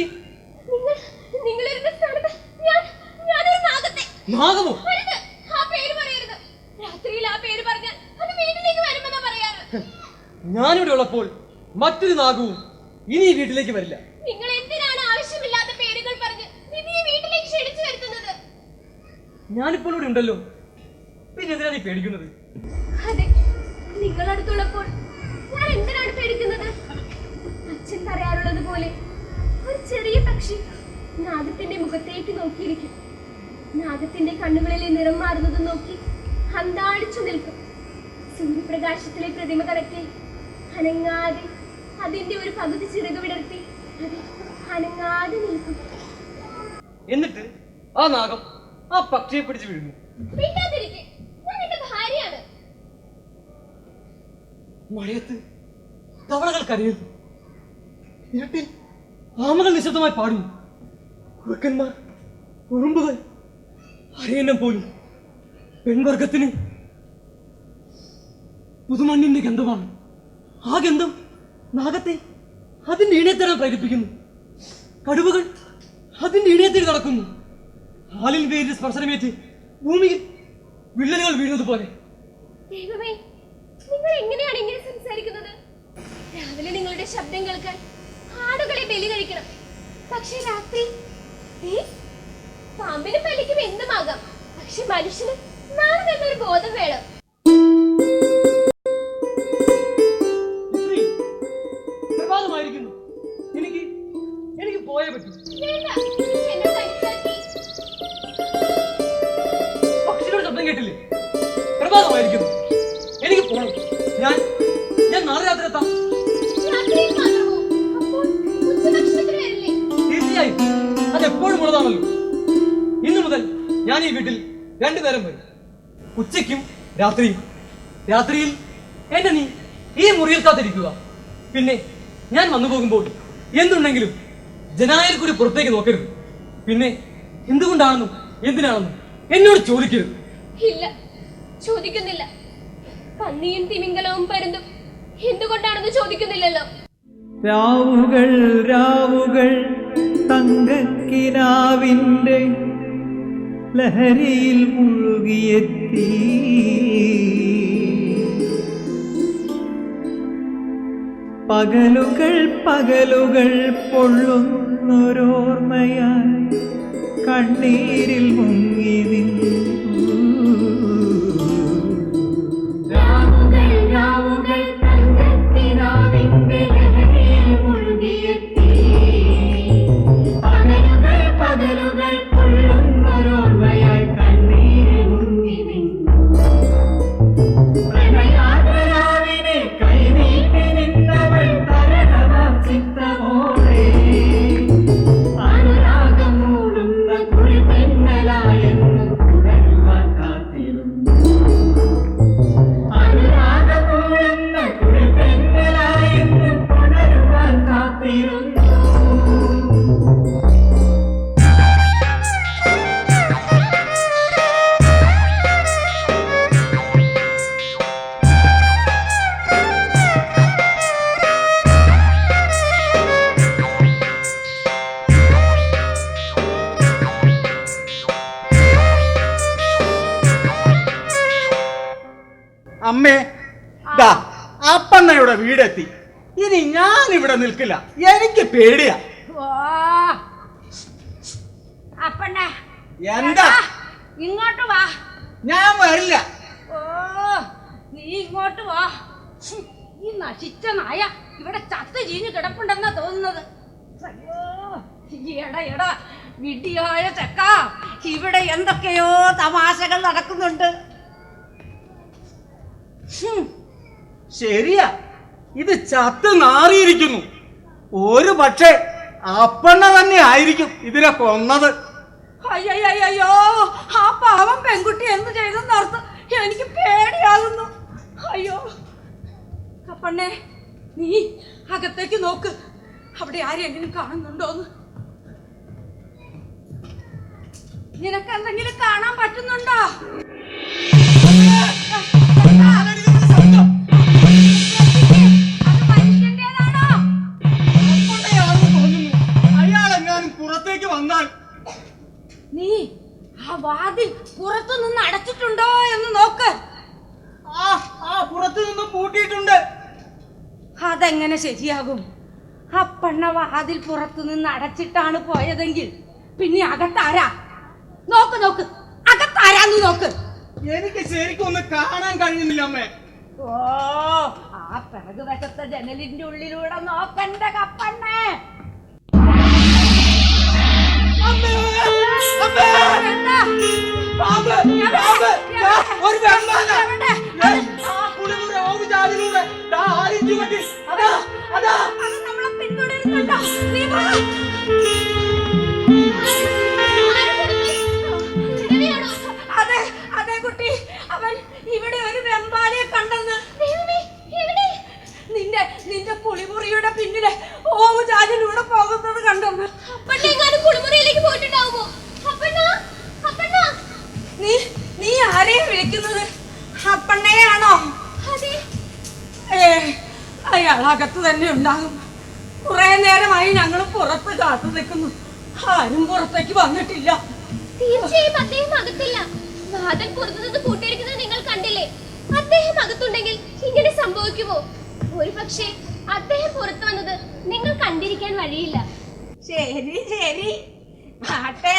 നിങ്ങളിരുന്ന സ്ഥാനത്ത് ഞാനൊരു നാഗത്തെ. നാഗമോ? ആ പേര് പറയരുത്. രാത്രിയിൽ ആ പേര് പറഞ്ഞാൽ അത് വീട്ടിലേക്ക് വരുമെന്നാ പറയാറ്. ഞാനിവിടെ ഉള്ളപ്പോൾ മറ്റൊരു നാഗവും ഇനി ഈ വീട്ടിലേക്ക് വരില്ല. നിങ്ങൾ എന്തിനാണ് ആവശ്യമില്ലാത്ത പേരുകൾ പറഞ്ഞ് നിധിയെ വീട്ടിലേക്ക് ക്ഷണിച്ചു വരുത്തുന്നത്? ഞാനിപ്പോൾ ഇവിടെ ഉണ്ടല്ലോ, പിന്നെ എന്തിനാ നീ പേടിക്കുന്നത്? അതെ, നിങ്ങളടുത്തുള്ളപ്പോൾ ഞാൻ എന്തിനാണ് പേടിക്കുന്നത്? അച്ഛൻ പറയാറുള്ളത് പോലെ ഒരു ചെറിയ പക്ഷി നാഗത്തിന്റെ മുഖത്തേക്ക് നോക്കിയിരിക്കും. നാഗത്തിന്റെ കണ്ണുകളിലെ നിറം മാറുന്നത് നോക്കി അന്താളിച്ചു നിൽക്കും. സൂര്യപ്രകാശത്തിലെ പ്രതിമ കടക്കെ അനങ്ങാതെ അതിന്റെ ഒരു പകുതി ചിറക് വിടർത്തി അത് അനങ്ങാതെ നിൽക്കും. എന്നിട്ട് ആ നാഗം ആ പക്ഷിയെ പിടിച്ച് വീഴുന്നു. മിണ്ടാതിരിക്കെ, ഞാൻ എന്റെ ഭാര്യയാണ്. മഴയത്ത് തവളകൾ കരയുന്നു. ഇരുട്ടിൽ ആമകൾ നിശബ്ദമായി പാടുന്നു. കുറുക്കന്മാർ, ഉറുമ്പുകൾ, അരയന്നം പോലും പെൺവർഗത്തിന് പുതുമണ്ണിന്റെ ഗന്ധമാണ്. ആ ഗന്ധം നാഗത്തെ അതിന്റെ ഇണയത്തരാൻ പ്രേരിപ്പിക്കുന്നു. കടുവകൾ അതിന്റെ ഇണയത്തിൽ നടക്കുന്നു. ഹാലിൽ വേരിന്റെ സ്പർശനമേറ്റ് ഭൂമിയിൽ വിള്ളലുകൾ വീഴുന്നത് പോലെ. ദൈവമേ, നിങ്ങൾ എങ്ങനെയാണ് ഇങ്ങനെ സംസാരിക്കുന്നത്? രാവിലെ നിങ്ങളുടെ ശബ്ദം കേൾക്കാൻ ആടുകളെ ബലി കഴിക്കണം. പക്ഷെ രാത്രി പാമ്പിനും പല്ലിക്കും എന്തുമാകാം. പക്ഷെ മനുഷ്യന് നാളെ എന്നൊരു ബോധം വേണം. പ്രഭാതമായിരിക്കുന്നു. എനിക്ക് പോയേ പറ്റൂ. പക്ഷികളുടെ ശബ്ദം കേട്ടില്ലേ? പ്രഭാതമായിരിക്കുന്നു. എനിക്ക് പോകണം. ഞാൻ നാളെ രാത്രി എത്താം. തീർച്ചയായും അതെപ്പോഴും ഉള്ളതാണല്ലോ. ഇന്നു മുതൽ ഞാൻ ഈ വീട്ടിൽ 2 നേരം വരും. ഉച്ചയ്ക്കും രാത്രിയും. രാത്രിയിൽ എന്നെ നീ ഈ മുറിയിൽ കാത്തിരിക്കുക. പിന്നെ ഞാൻ വന്നു പോകുമ്പോൾ എന്തുണ്ടെങ്കിലും ജനാലയിൽ കൂടി പുറത്തേക്ക് നോക്കരുത്. പിന്നെ എന്തുകൊണ്ടാണെന്നും എന്തിനാണെന്നും എന്നോട് ചോദിക്കരുത്. ഇല്ല, ചോദിക്കുന്നില്ല. പന്നിയും തിമിംഗലവും പരുന്തും എന്തുകൊണ്ടാണെന്ന് ചോദിക്കുന്നില്ലല്ലോ. രാവുകൾ രാവുകൾ തങ്കക്കിനാവിൻ്റെ ലഹരിയിൽ മുഴുകിയെത്തി. പകലുകൾ പകലുകൾ പൊള്ളുന്നൊരോർമ്മയായി കണ്ണീരിൽ മുങ്ങി നിന്നു. രാവുകൾ രാവുകൾ തങ്കക്കിനാവിൻ്റെ ലഹരിയിൽ മുഴുകിയെത്തി. പകലുകൾ പകലുകൾ പൊള്ളുന്നൊരോർമ്മയായി കണ്ണീരിൽ മുങ്ങി നിന്നു. പ്രണയാദ്രരാവിനെ കൈനീട്ടി നിന്നവൾ തരണമാം ചിത്തമോടെ അനുരാഗം മൂടുന്ന കുളിപ്പെണ്ണലായെന്ന് തുടരുവാൻ കാത്തിരുന്നു. അനുരാഗം മൂടുന്ന കുളിപ്പെണ്ണലായെന്ന് തുടരുവാൻ കാത്തിരുന്നു. അമ്മേ, ദാ അപ്പണ്ണയുടെ വീടെത്തി. ഇനി ഞാൻ ഇവിടെ നിൽക്കില്ല. എനിക്ക് പേടിയാ. അപ്പണ്ണ എന്താ? ഇങ്ങോട്ട് വാ. ഞാൻ വരില്ല. ഓ, നീ ഇങ്ങോട്ട് വാ. ഈ നശിച്ച നായ ഇവിടെ ചത്ത് ചീഞ്ഞ് കിടപ്പുണ്ടെന്നാ തോന്നുന്നത്. അയ്യോ, എടാ വിഡിയായ ചെക്ക, ഇവിടെ എന്തൊക്കെയോ തമാശകൾ നടക്കുന്നുണ്ട്. ശരിയാ, ഇത് ചത്ത് നാറിയിരിക്കുന്നു. ഒരു പക്ഷേ അപ്പണ്ണ തന്നെ ആയിരിക്കും ഇതിനെ കൊന്നത്. അയ്യോ, ആ പാവം പെൺകുട്ടി എന്ത് ചെയ്തെന്നോർത്ത് എനിക്ക് പേടിയാകുന്നു. അയ്യോ, അപ്പണ്ണേ, നീ അകത്തേക്ക് നോക്ക്. അവിടെ ആരെങ്കിലും കാണുന്നുണ്ടോന്ന്. നിനക്ക് എന്തെങ്കിലും കാണാൻ പറ്റുന്നുണ്ടോ? അയാളെങ്ങാനും പുറത്തേക്ക് വന്നാൽ നീ ആ വാതിൽ പുറത്തു നിന്ന് അടച്ചിട്ടുണ്ടോ എന്ന് നോക്ക്. പുറത്തു നിന്ന് പൂട്ടിയിട്ടുണ്ട്. അതെങ്ങനെ ശരിയാകും? അപ്പണ്ണ വാതിൽ പുറത്തു നിന്ന് അടച്ചിട്ടാണ് പോയതെങ്കിൽ പിന്നെ അകത്താരാ? നോക്ക്, അകത്താരാന്ന് നോക്ക്. എനിക്ക് ശരിക്കും ഒന്ന് കാണാൻ കഴിയുന്നില്ല അമ്മേ. ഓ, ആ പിറകു വശത്തെ ജനലിന്റെ ഉള്ളിലൂടെ നോക്കണ്ട കപ്പണ്ണേ. നമ്മളെ പിന്തുടരുന്നുണ്ടോ? നീ വാ. അതെ കുട്ടി, അവൻ ഇവിടെ ഒരു വെമ്പാലയെ കണ്ടെന്ന്. നിന്റെ കുളിമുറിയുടെ പിന്നിലെ ഓവുചാലിലൂടെ പോകുന്നത് കണ്ടു. അകത്ത് തന്നെ ഉണ്ടാകും. കുറെ നേരമായി ഞങ്ങൾ പുറത്ത് കാത്തു നിൽക്കുന്നു. ആരും പുറത്തേക്ക് വന്നിട്ടില്ല. തീർച്ചയായും അദ്ദേഹം അകത്തില്ല. വാതിൽ പുറത്തു നിന്ന് പൂട്ടിയിരിക്കുന്നത് നിങ്ങൾ കണ്ടില്ലേ? അദ്ദേഹം അകത്തുണ്ടെങ്കിൽ ഇങ്ങനെ സംഭവിക്കുമോ? ഒരു പക്ഷേ അദ്ദേഹം പുറത്തു വന്നത് നിങ്ങൾ കണ്ടിരിക്കാൻ വഴിയില്ല. ശരി ശരി ആട്ടെ,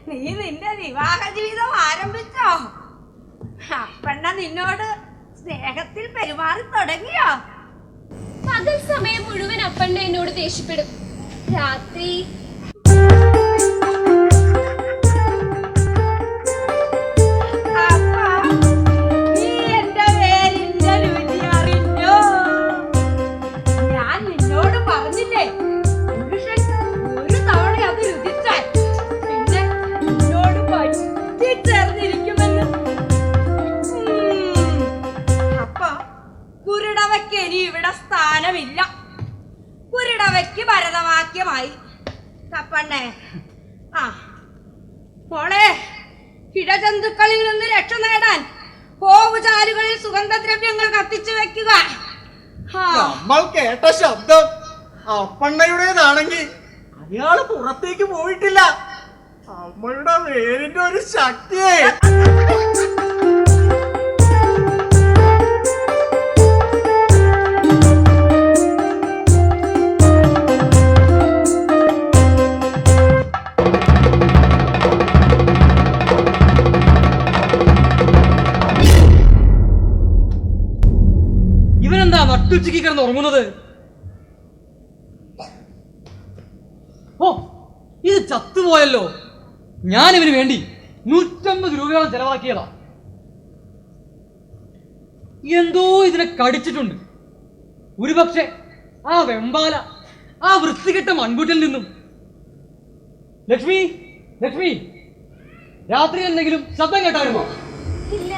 നീ നിന്റെ വിവാഹ ജീവിതം ആരംഭിച്ചോ? അപ്പണ്ണ നിന്നോട് സ്നേഹത്തിൽ പെരുമാറി തുടങ്ങിയോ? പകൽ സമയം മുഴുവൻ അപ്പണ്ണ എന്നോട് ദേഷ്യപ്പെടും. രാത്രി നീ എന്റെ പേരിന്റെ രുചി അറിഞ്ഞോ? ഞാൻ നിന്നോട് പറഞ്ഞില്ലേ, പുരുഷൻ ഒരു തവണ അത് രുചിച്ചാൽ പിന്നെ നിന്നോട് പറ്റിച്ചേർന്നിരിക്കുമെന്ന്. അപ്പൊ കുരുടവയ്ക്ക് ഇനി ഇവിടെ സ്ഥാനമില്ല. കുരുടവയ്ക്ക് ഭരതവാക്യമായി. കപ്പണ്ണേ, ആ മോളെ, ഇടജന്തുക്കളിൽ നിന്ന് രക്ഷ നേടാൻ കോവുചാലുകളിൽ സുഗന്ധദ്രവ്യങ്ങൾ കത്തിച്ചു വെക്കുക. നമ്മൾ കേട്ട ശബ്ദം അപ്പണ്ണയുടേതാണെങ്കിൽ അയാള് പുറത്തേക്ക് പോയിട്ടില്ല. നമ്മളുടെ പേരിന്റെ ഒരു ശക്തിയെ. ഇവനെന്താ നട്ടുച്ചയ്ക്ക് കിടന്ന് ഉറങ്ങുന്നത്? ഓ, ഇത് ചത്തുപോയല്ലോ. ഞാൻ ഇവന് വേണ്ടി 150 രൂപയോളം ചെലവാക്കിയതാ. എന്തോ ഇതിനെ കടിച്ചിട്ടുണ്ട്. ഒരുപക്ഷെ ആ വെമ്പാല, ആ വൃത്തികെട്ട മൺകുട്ടിൽ നിന്നും. ലക്ഷ്മി, ലക്ഷ്മി, രാത്രി എന്തെങ്കിലും ശബ്ദം കേട്ടായിരുന്നോ? ഇല്ല.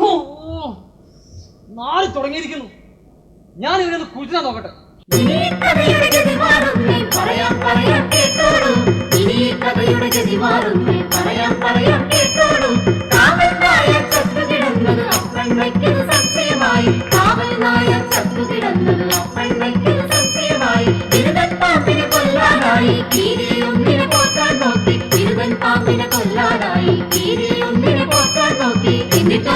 ഓ, നാളെ തുടങ്ങിയിരിക്കുന്നു. ഞാൻ ഇവരൊന്ന് കുഴിച്ചാൽ നോക്കട്ടെ. ഇനി കഥയുടെ ഗതി മാറുന്നേ, പറയാം പറയാം കേട്ടോളൂ. ഇനി കഥയുടെ ഗതി മാറുന്നേ, പറയാം പറയാം കേട്ടോളൂ. കാവൽ നായ ചത്തുകിടന്നത് അപ്പണ്ണയ്ക്കത് സംശയമായി. കാവൽ നായ ചത്തുകിടന്നത് അപ്പണ്ണയ്ക്കത് സംശയമായി. ഇരുതൻ പാമ്പിനെ കൊല്ലാനായി കീരിയൊന്നിനെ പോറ്റാൻ നോക്കി. ഇരുതൻ പാമ്പിനെ കൊല്ലാനായി കീരിയൊന്നിനെ പോറ്റാൻ നോക്കി. എന്നിട്ട്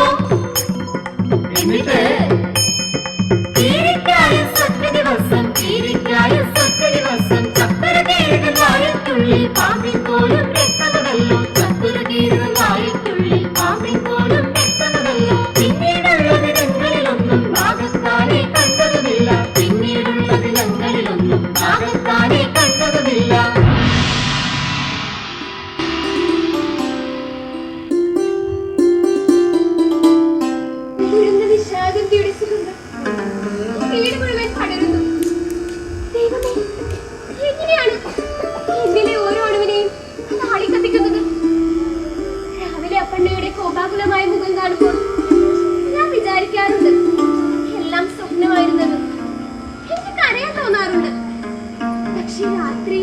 ചക്കരകീരനായത്തുള്ളി പാമ്പിൻ പോലും രക്തമല്ലോ. ചക്കരകീരനായത്തുള്ളി പാമ്പിൻ പോലും രക്തമല്ലോ. പിന്നീടുള്ള ദിനങ്ങളിലൊന്നും നാഗത്താനെ കണ്ടതുമില്ല. പിന്നീടുള്ള ദിനങ്ങളിലൊന്നും നാഗത്താനെ കണ്ടതുമില്ല. വിഷാദന്തിയുടെ സുഗന്ധം വീട് മുഴുവൻ പടരുന്നു. ദൈവമേ, എങ്ങനെയാണ് എന്നിലെ ഓരോ അണുവിനെയും താളി കത്തിക്കുന്നത്? രാവിലെ അപ്പണ്ണയുടെ കോപാകുലമായ മുഖം കാണുമ്പോൾ ഞാൻ വിചാരിക്കാറുണ്ട് എല്ലാം സ്വപ്നമായിരുന്നത്. എനിക്ക് കരയാൻ തോന്നാറുണ്ട്. പക്ഷേ രാത്രി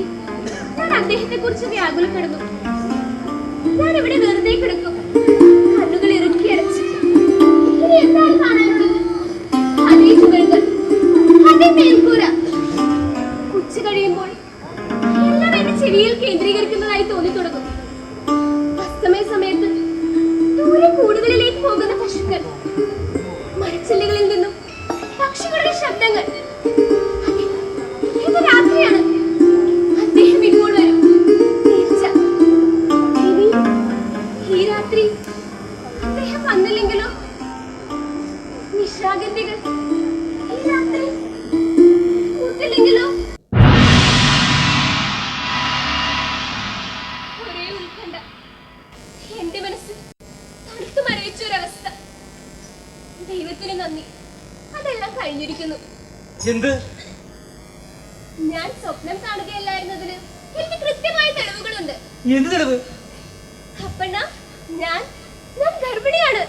ഞാൻ അദ്ദേഹത്തെ കുറിച്ച് വ്യാകുലപ്പെടുന്നു. ഞാൻ ഇവിടെ വെറുതെ കിടക്കും, കണ്ണുകൾ ഇറുക്കി അടച്ച്. ഇനി എന്താണ് കാണാനുള്ളത്? അതേ ചുവരുകൾ, അതേ മേൽക്കൂര. ഉച്ച കഴിയുമ്പോൾ എല്ലാം എന്റെ ചെവിയിൽ കേന്ദ്രീകരിക്കുന്നതായി തോന്നി തുടങ്ങും. അസ്തമയ സമയത്ത് ദൂരെ കൂടുതലിലേക്ക് പോകുന്ന പശുക്കൾ, മരച്ചില്ലകളിൽ നിന്നും പക്ഷികളുടെ ശബ്ദങ്ങൾ. അതെ, ഇത് രാത്രിയാണ്. അദ്ദേഹം ഇപ്പോൾ വരും, തീർച്ച. ഇനി ഈ രാത്രി അദ്ദേഹം വന്നില്ലെങ്കിലോ? നിശാഗന്ധികൾ ഈ രാത്രി കൂട്ടില്ലെങ്കിലോ? ഒരേ ഉത്കണ്ഠ. എന്റെ മനസ്സ് തടുത്തു മരവിച്ചൊരവസ്ഥ. ദൈവത്തിന് നന്ദി, അതെല്ലാം കഴിഞ്ഞിരിക്കുന്നു. എന്ത്? ഞാൻ സ്വപ്നം കാണുകയല്ലായിരുന്നതിന് എനിക്ക് കൃത്യമായ തെളിവുകളുണ്ട്. എന്ത് തെളിവ്? അപ്പണ്ണ, ഞാൻ ഗർഭിണിയാണ്.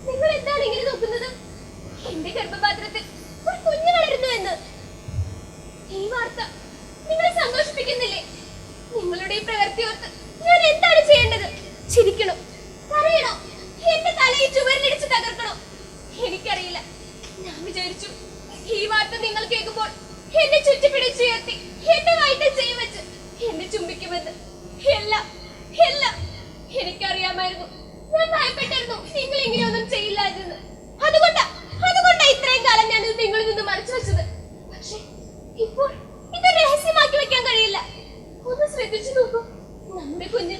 നിങ്ങൾ എന്താണ് ഇങ്ങനെ നോക്കുന്നത്? എന്റെ ഗർഭപാത്രത്തിൽ ഒരു കുഞ്ഞ് വളരുന്നു എന്ന്. ഈ വാർത്ത നിങ്ങളെ സന്തോഷിപ്പിക്കുന്നില്ലേ? നിങ്ങളുടെ ഈ പ്രവൃത്തി ഓർത്ത് ഞാൻ എന്താണ് ചെയ്യേണ്ടത്? ചിരിക്കണോ? കരയണോ? എന്റെ തലയിൽ ചുവരിലിടിച്ച് ഈ വാർത്ത നിങ്ങൾ കേൾക്കുമ്പോൾ എന്നെ ചുറ്റിപ്പിടിച്ചുയർത്തി എന്റെ വയറ്റിൽ ചെയ്യും വെച്ച് എന്നെ ചുംബിക്കുമെന്ന് എല്ലാം എല്ലാം എനിക്കറിയാമായിരുന്നു. ഞാൻ ഭയപ്പെട്ടിരുന്നു നിങ്ങൾ ഇങ്ങനെയൊന്നും ചെയ്യില്ലായിരുന്നു. അതുകൊണ്ടാ ഇത്രയും കാലം ഞാൻ ഇത് നിങ്ങളിൽ നിന്ന് മറച്ചു വെച്ചത്. പക്ഷേ ഇപ്പോൾ ഇത് രഹസ്യമാക്കി വെക്കാൻ കഴിയില്ല. ഒന്ന് ശ്രദ്ധിച്ചു നോക്കൂ, നമ്മുടെ കുഞ്ഞ്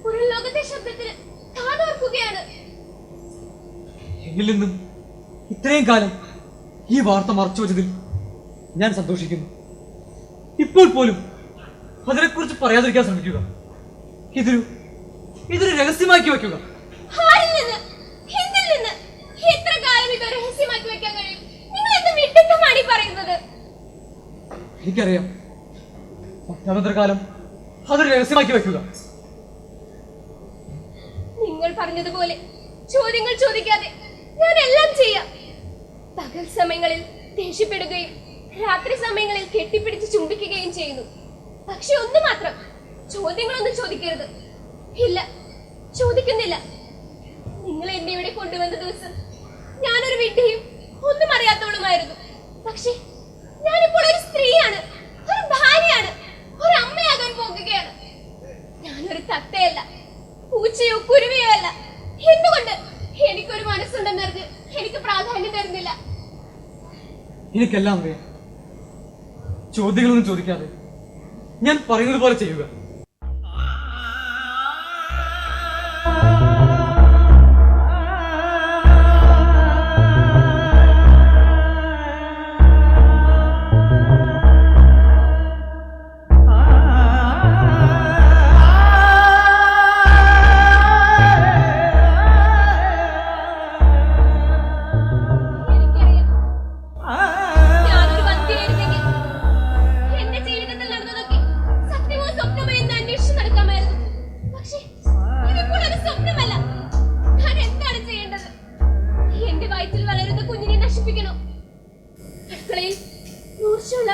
പുറം ലോകത്തെ ശബ്ദത്തിന് കാതോർക്കുകയാണ്. എന്നിൽ നിന്നും ഇത്രയും കാലം ഈ വാർത്ത മറച്ചു വെച്ചതിൽ ഞാൻ സന്തോഷിക്കുന്നു. ഇപ്പോൾ പോലും അതിനെക്കുറിച്ച് പറയാതിരിക്കാൻ ശ്രമിക്കുക. ഇതൊരു രഹസ്യമാക്കി വെക്കുക. ആരിൽ നിന്ന്, എന്തിൽ നിന്ന്, എത്ര കാലം ഇത് രഹസ്യമാക്കി വെക്കാൻ കഴിയും? നിങ്ങൾ എന്ത് വിഡ്ഢിത്തമാണ് ഈ പറയുന്നത്? എനിക്കറിയാം, പറ്റാവുന്നത്ര കാലം അതൊരു രഹസ്യമാക്കി വെക്കുക. നിങ്ങൾ പറഞ്ഞതുപോലെ ചോദ്യങ്ങൾ ചോദിക്കാതെ ഞാൻ എല്ലാം ചെയ്യാം. പകൽ സമയങ്ങളിൽ ദേഷ്യപ്പെടുകയും രാത്രി സമയങ്ങളിൽ കെട്ടിപ്പിടിച്ച് ചുംബിക്കുകയും ചെയ്യുന്നു. പക്ഷെ ഒന്ന് മാത്രം, ചോദ്യങ്ങളൊന്നും ചോദിക്കരുത്. ഇല്ല, ചോദിക്കുന്നില്ല. നിങ്ങൾ എന്നെ ഇവിടെ കൊണ്ടുവന്ന ദിവസം ഞാനൊരു വിഡ്ഢിയും ഒന്നും അറിയാത്തവളുമായിരുന്നു. പക്ഷെ ഞാനിപ്പോൾ ഒരു സ്ത്രീയാണ്, ഒരു ഭാര്യയാണ്, ഒരു അമ്മയാകാൻ പോകുകയാണ്. ഞാനൊരു തത്തയല്ല, പൂച്ചയോ കുരുവിയോ അല്ല. എന്തുകൊണ്ട് എനിക്കൊരു മനസ്സുണ്ടെന്നറിഞ്ഞ് എനിക്ക് പ്രാധാന്യം തരുന്നില്ല? എനിക്കെല്ലാം അറിയാം. ചോദ്യങ്ങളൊന്നും ചോദിക്കാതെ ഞാൻ പറയുന്നത് പോലെ ചെയ്യുക.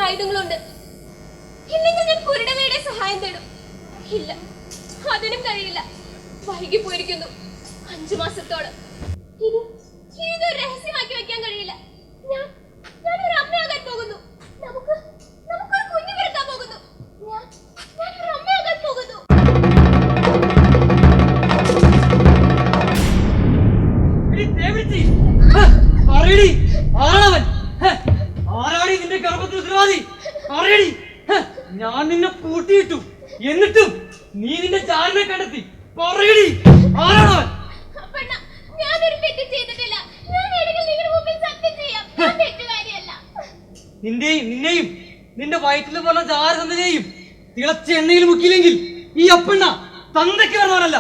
ആയുധങ്ങളുണ്ട്. ഇല്ലെങ്കിൽ ഞാൻ കുരുടവയുടെ സഹായം തേടും. ഇല്ല, അതിനും കഴിയില്ല. വൈകി പോയിരിക്കുന്നു 5 മാസത്തോളം. ഇതൊരു രഹസ്യമാക്കി വെക്കാൻ കഴിയില്ല. ഞാനൊരു അമ്മയാകാൻ പോകുന്നു. നമുക്കൊരു കുഞ്ഞു പിറക്കാൻ പോകുന്നു. ഞാനൊരു അമ്മയാകാൻ പോകുന്നു. ആരാടി നിന്റെ ഗർഭത്തിൽ ഉത്തരവാദി? അറിയടി, ഞാൻ നിന്നെ പൂട്ടിയിട്ടു. എന്നിട്ടും നീ നിന്റെ ചാരനെ കണ്ടെത്തി. പറയടി, ആരാണവൻ? ഞാനൊരു തെറ്റ് ചെയ്തിട്ടില്ല. ഞാൻ നിങ്ങളുടെ മുമ്പിൽ സത്യം ചെയ്യാം. ഞാൻ തെറ്റുകാരിയല്ല. നിന്നെയും നിന്റെ വയറ്റിൽ പോലെ ചാരതന്നെയും തിളച്ച എണ്ണയിൽ മുക്കിയില്ലെങ്കിൽ ഈ അപ്പണ്ണ തന്തയ്ക്ക് വരുന്നവനല്ല.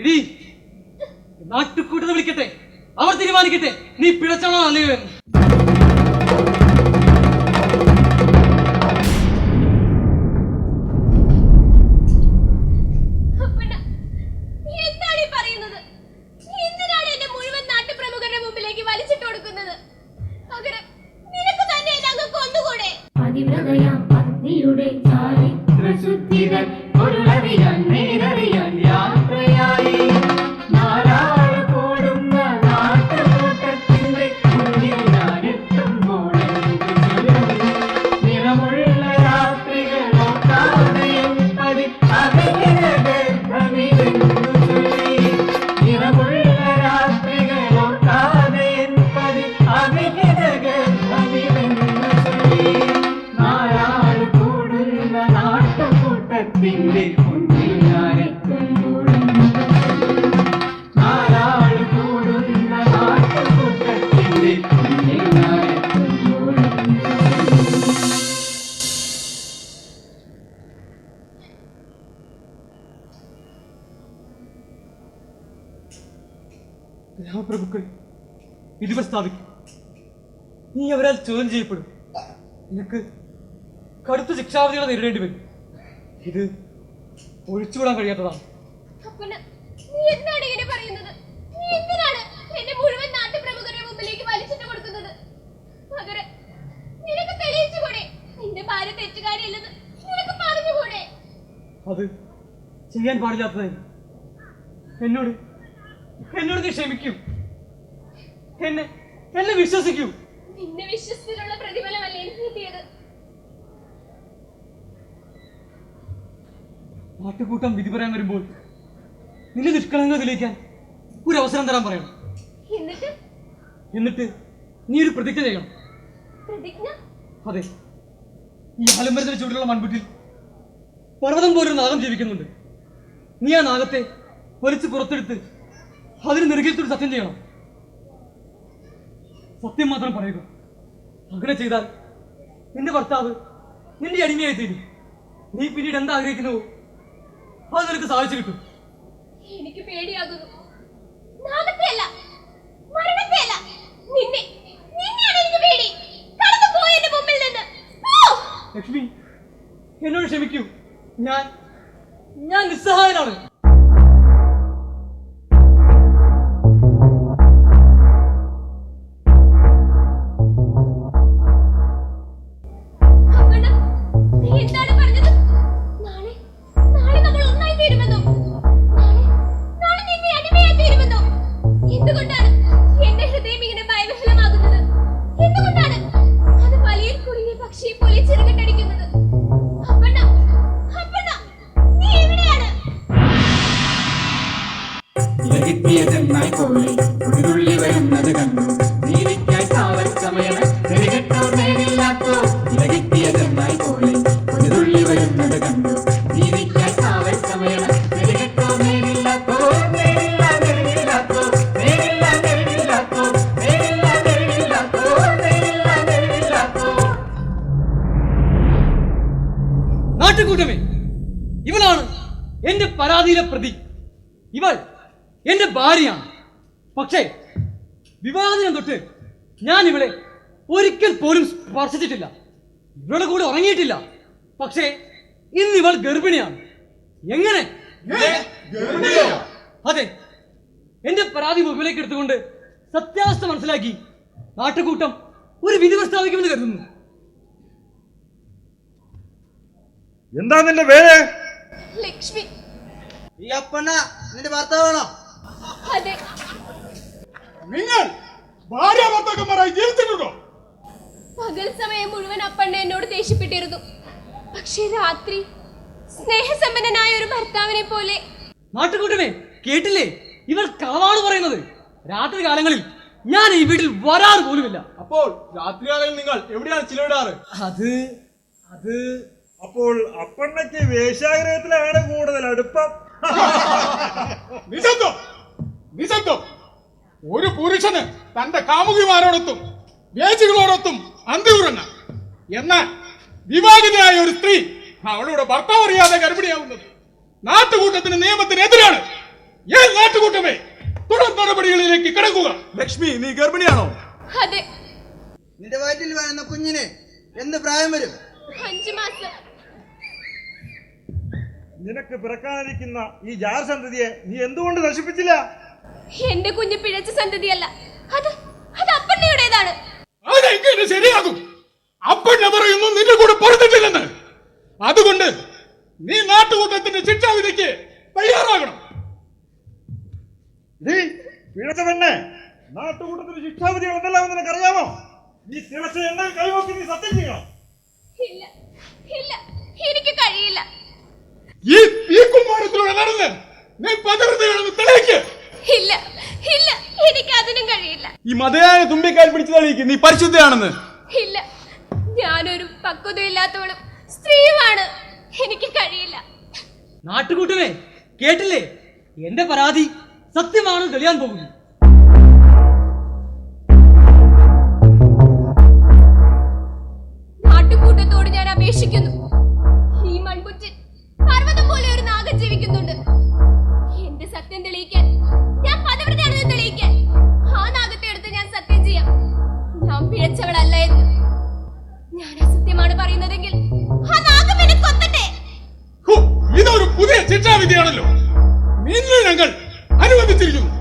എടി, നാട്ടുകൂട്ടത്തെ വിളിക്കട്ടെ, അവർ തീരുമാനിക്കട്ടെ നീ പിഴച്ചാണോ അല്ലയോ എന്ന്. എന്താണ് ഈ പറയുന്നത്? എന്തിനാണ് എന്നെ മുഴുവൻ നാട്ടുപ്രമുഖരുടെ മുമ്പിലേക്ക് വലിച്ചിട്ട് കൊടുക്കുന്നത്? പകരം നിനക്ക് തന്നെ എന്നെ കൊന്നുകൂടെ? അതിവ്രതയാം പത്നിയുടെ ചാരിത്രശുദ്ധികൾ പൊരുളറിയാൻ നേരറിയാൻ യാത്രയായി നാലാള് കൂടുന്ന നാട്ടുകൂട്ടത്തിന്റെ മുന്നിൽ ഞാനെത്തുമ്പോൾ നിറമുള്ള രാത്രികൾ നോക്കാതെയും പതി അകലിരഗർഭമിതെന്നു ചൊല്ലി നിറമുള്ള രാത്രികൾ നോക്കാതെയും പതി അകലിരഗർഭമിതെന്നു ചൊല്ലി നാലാള് കൂടുന്ന നാട്ടുകൂട്ടത്തിന്റെ മുന്നിൽ ഞാനെത്തുമ്പോൾ നാലാള് കൂടുന്ന നാട്ടുകൂട്ടത്തിന്റെ മുന്നിൽ ഞാനെത്തുമ്പോൾ ഗ്രാമപ്രഭുക്കൾ ഇതിവ സ്ഥാപിക്കും. നീ അവരാൽ ചോദ്യം ചെയ്യപ്പെടും. നിനക്ക് കടുത്ത ശിക്ഷാവിധികളെ നേരിടേണ്ടി വരും. ഇത് ഒഴിച്ചുകൂടാൻ കഴിയാത്തതാണ്. നീ എന്താണ് ഇങ്ങനെ പറയുന്നത്? നീ എന്തിനാണ് എന്നെ മുഴുവൻ നാട്ടുപ്രമുഖരുടെ മുമ്പിലേക്ക് വലിച്ചിട്ട് കൊടുക്കുന്നത്? പകരം നിനക്ക് തെളിയിച്ചുകൂടെ നിന്റെ ഭാര്യ തെറ്റുകാരിയല്ലെന്ന്? നിനക്ക് പറഞ്ഞുകൂടെ? അത് ചെയ്യാൻ പാടില്ലാത്തതായിരുന്നു. എന്നോട് നീ ക്ഷമിക്കും. എന്നെ എന്നെ വിശ്വസിക്കൂ. നിന്നെ വിശ്വസത്തിലുള്ള പ്രതിഫലമല്ലേ എനിക്ക് കിട്ടിയത്. നാട്ടുകൂട്ടം വിധി പറയാൻ വരുമ്പോൾ നിന്നെ നിഷ്കളങ്ക തെളിയിക്കാൻ ഒരു അവസരം തരാൻ പറയണം. എന്നിട്ട് നീ ഒരു പ്രതിജ്ഞ ചെയ്യണം. പ്രതിജ്ഞ? അതെ, ഈ ആലംബരത്തിന് ചുവട്ടിലുള്ള മൺകുറ്റിൽ പർവ്വതം പോലൊരു നാഗം ജീവിക്കുന്നുണ്ട്. നീ ആ നാഗത്തെ വലിച്ച് പുറത്തെടുത്ത് അതിന് നെറുകിലത്തൊരു സത്യം ചെയ്യണം. സത്യം മാത്രം പറയുക. അങ്ങനെ ചെയ്താൽ നിന്റെ ഭർത്താവ് നിന്റെ അടിമയായി തീരും. നീ പിന്നീട് എന്താ ആഗ്രഹിക്കുന്നുവോ അത് നിനക്ക് സാധിച്ചു കിട്ടും. എനിക്ക് പേടിയാകുന്നു. നാഗത്തെയല്ല, മരണത്തെയല്ല, നിന്നെയാണ് എനിക്ക് പേടി. കടന്നു പോയി എന്റെ മുമ്പിൽ നിന്ന്. ലക്ഷ്മി, എന്നോട് ക്ഷമിക്കൂ. ഞാൻ നിസ്സഹായനാണ്. നീ എന്താണ് പറഞ്ഞത്? നാളെ നമ്മൾ ഒന്നായി തീരുമെന്നോ? നാളെ നിന്നെ അടിമയായി തീരുമെന്നോ? എന്തുകൊണ്ടാണ് എന്റെ ഹൃദയം ഇങ്ങനെ ഭയവിഹ്വലമാകുന്നത്? എന്തുകൊണ്ടാണ് അത് വലിയ കുടുങ്ങിയ പക്ഷിയെ പോലെ ചിറകിട്ടടിക്കുന്നത്? അപ്പണ്ണ, നീ എവിടെയാണ്? ലഭിപ്പിയതെന്നായി പോലെ ഒരു തുള്ളി വരുന്നത് കണ്ടു. നീതിക്കായി കാവൽ സമയം നെറികെട്ടോ നേരില്ലാത്തോ. ലഭിപ്പിയതെന്നായി പോലെ ഒരു തുള്ളി വരുന്നത് കണ്ടു. നീതിക്കായി കാവൽ സമയം നെറികെട്ടോ നേരില്ലാത്തോ. നേരില്ല നെറിയില്ലാത്തോ, നേരില്ല നെറിയില്ലാത്തോ, നേരില്ല നെറിയില്ലാത്തോ, നേരില്ല നെറിയില്ലാത്തോ. നാട്ടുകൂട്ടമേ, ഇവളാണ് എന്റെ പരാതിയിലെ പ്രതി. ഇവൾ എന്റെ ഭാര്യയാണ്. പക്ഷേ വിവാഹദിനം തൊട്ട് ഞാൻ ഇവളെ ഒരിക്കൽ പോലും സ്പർശിച്ചിട്ടില്ല. ഇവളുടെ കൂടെ ഉറങ്ങിയിട്ടില്ല. പക്ഷേ ഇന്ന് ഇവൾ ഗർഭിണിയാണ്. എങ്ങനെ? അതെ, എന്റെ പരാതി മുമ്പിലേക്ക് എടുത്തുകൊണ്ട് സത്യാവസ്ഥ മനസ്സിലാക്കി നാട്ടുകൂട്ടം ഒരു വിധി പ്രസ്താവിക്കുമെന്ന് കരുതുന്നു. എന്താ നിന്റെ പേര്? ലക്ഷ്മി. ഈ അപ്പണ്ണ നിന്റെ ഭർത്താവാണോ? അതെ. നിങ്ങൾ ഭാര്യ ഭർത്താക്കന്മാരായി ജീവിച്ചിട്ടുണ്ടോ? പകൽ സമയം മുഴുവൻ അപ്പണ്ണ എന്നോട് ദേഷ്യപ്പെട്ടിരുന്നു. പക്ഷേ രാത്രി സ്നേഹസമ്പന്നനായ ഒരു ഭർത്താവിനെ പോലെ. നാട്ടുകൂട്ടമേ, കേട്ടില്ലേ? ഇവൾ കളവാണ് പറയുന്നത്. രാത്രി കാലങ്ങളിൽ ഞാൻ ഈ വീട്ടിൽ വരാറ് പോലുമില്ല. അപ്പോൾ രാത്രികാലങ്ങളിൽ നിങ്ങൾ എവിടെയാണ് ചിലവിടാറ്? അപ്പോൾ അപ്പണ്ണയ്ക്ക് വേശ്യാഗ്രഹത്തിലാണ് കൂടുതൽ അടുപ്പം. നിശബ്ദം. ഒരു പുരുഷന് തന്റെ കാമുകിമാരോടൊത്തും വേശികളോടൊത്തും അന്തിയുറങ്ങാം. എന്നാൽ വിവാഹിതയായ ഒരു സ്ത്രീ അവളുടെ ഭർത്താവ് അറിയാതെ ഗർഭിണിയാവുന്നത് നാട്ടുകൂട്ടത്തിന് നിയമത്തിനെതിരാണ്. ഏത് നാട്ടുകൂട്ടമേ തുടർ നടപടികളിലേക്ക് കിടക്കുക. ലക്ഷ്മി, നീ ഗർഭിണിയാണോ? അതെ. നിന്റെ വയറ്റിൽ വരുന്ന കുഞ്ഞിന് എന്ത് പ്രായം വരും? 5 മാസം. നിനക്ക് പിറക്കാനിരിക്കുന്ന ഈ ജാരസന്തതിയെ നീ എന്തുകൊണ്ട് നശിപ്പിച്ചില്ല? എന്റെ കുഞ്ഞ് പിഴച്ച സന്തതിയല്ല, അത് അപ്പണ്ണയുടേതാണ്. അതെങ്ങനെ ശരിയാകും? അപ്പണ്ണ പറയുന്നു നിന്റെ കൂടെ പൊറുത്തിട്ടില്ലെന്ന്. അതുകൊണ്ട് നീ നാട്ടുകൂട്ടത്തിന്റെ ശിക്ഷാവിധിക്ക് തയ്യാറാകണം. നീ പിഴച്ച പെണ്ണെ, നാട്ടുകൂട്ടത്തിന്റെ ശിക്ഷാവിധികൾ എന്തെല്ലാം നിനക്കറിയാമോ? നീ തിളച്ച എണ്ണ കൈവക്കി നീ സത്യം ചെയ്യണം. ഇല്ല, എനിക്ക് കഴിയില്ല. ഈ കുമാരത്തിലൂടെ നടന്ന് നീ പതറുകയാണെന്ന് തെളിയിക്ക്. ഇല്ല, എനിക്ക് അതിനും കഴിയില്ല. ഈ മതയായ തുമ്പിക്കാൽ പിടിച്ചു തെളിയിക്ക് നീ പരിശുദ്ധയാണെന്ന്. ഇല്ല, ഞാനൊരു പക്വതയില്ലാത്തവളും സ്ത്രീയുമാണ്. എനിക്ക് കഴിയില്ല. നാട്ടുകൂട്ടമേ, കേട്ടില്ലേ? എന്റെ പരാതി സത്യമാണ് തെളിയാൻ പോകുന്നു. നാട്ടുകൂട്ടത്തോട് ഞാൻ അപേക്ഷിക്കുന്നു. ഈ മൺകുറ്റിൽ പർവ്വതം പോലെ ഒരു നാഗം ജീവിക്കുന്നുണ്ട്. എന്റെ സത്യം തെളിയിക്കാൻ, ഞാൻ പദവ്രതയാണെന്ന് തെളിയിക്കാൻ ആ നാഗത്തെ എടുത്ത് ഞാൻ സത്യം ചെയ്യാം. ഞാൻ പിഴച്ചവളല്ല എന്ന്. ഞാൻ അസത്യമാണ് പറയുന്നതെങ്കിൽ ആ നാഗം എന്നെ കൊത്തട്ടെ. ഇതൊരു പുതിയ ശിക്ഷാവിധിയാണല്ലോ. നിന്നെ ഞങ്ങൾ അനുവദിച്ചിരിക്കുന്നു.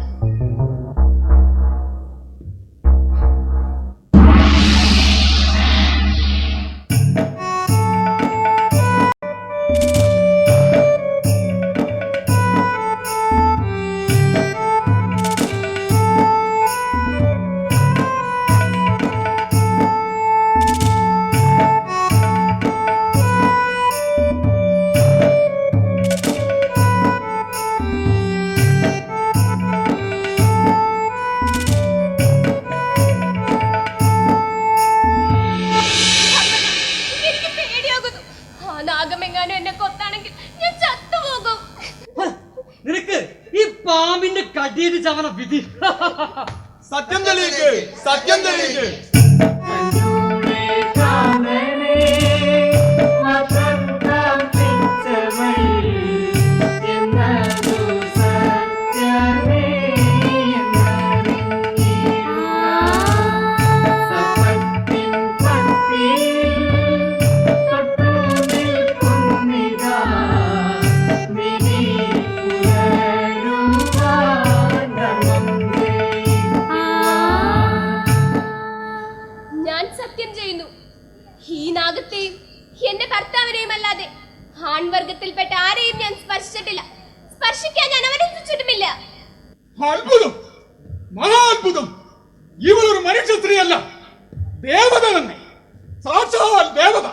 വിധിച്ചവനെ വിധി. സത്യം തെളിയിക്ക്, സത്യം തെളിയിക്ക്. ഞാൻ സത്യം ചെയ്യുന്നു, ഈ നാഗത്തെയും എന്റെ ഭർത്താവിനെയും അല്ലാതെ ആൺവർഗത്തിൽപ്പെട്ട ആരെയും ഞാൻ സ്പർശിച്ചിട്ടില്ല. സ്പർശിക്കാൻ ഞാൻ അവനെ ചുറ്റുമില്ല. അത്ഭുതം, മഹാത്ഭുതം. ഇവളൊരു മനുഷ്യ സ്ത്രീയല്ല, ദേവത തന്നെ, സാക്ഷാൽ ദേവത.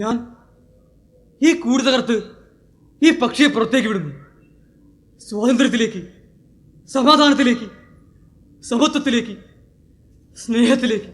ഞാൻ ഈ കൂട് തകർത്ത് ഈ പക്ഷിയെ പുറത്തേക്ക് വിടുന്നു. സ്വാതന്ത്ര്യത്തിലേക്ക്, സമാധാനത്തിലേക്ക്, സമത്വത്തിലേക്ക്, സ്നേഹത്തിലേക്ക്.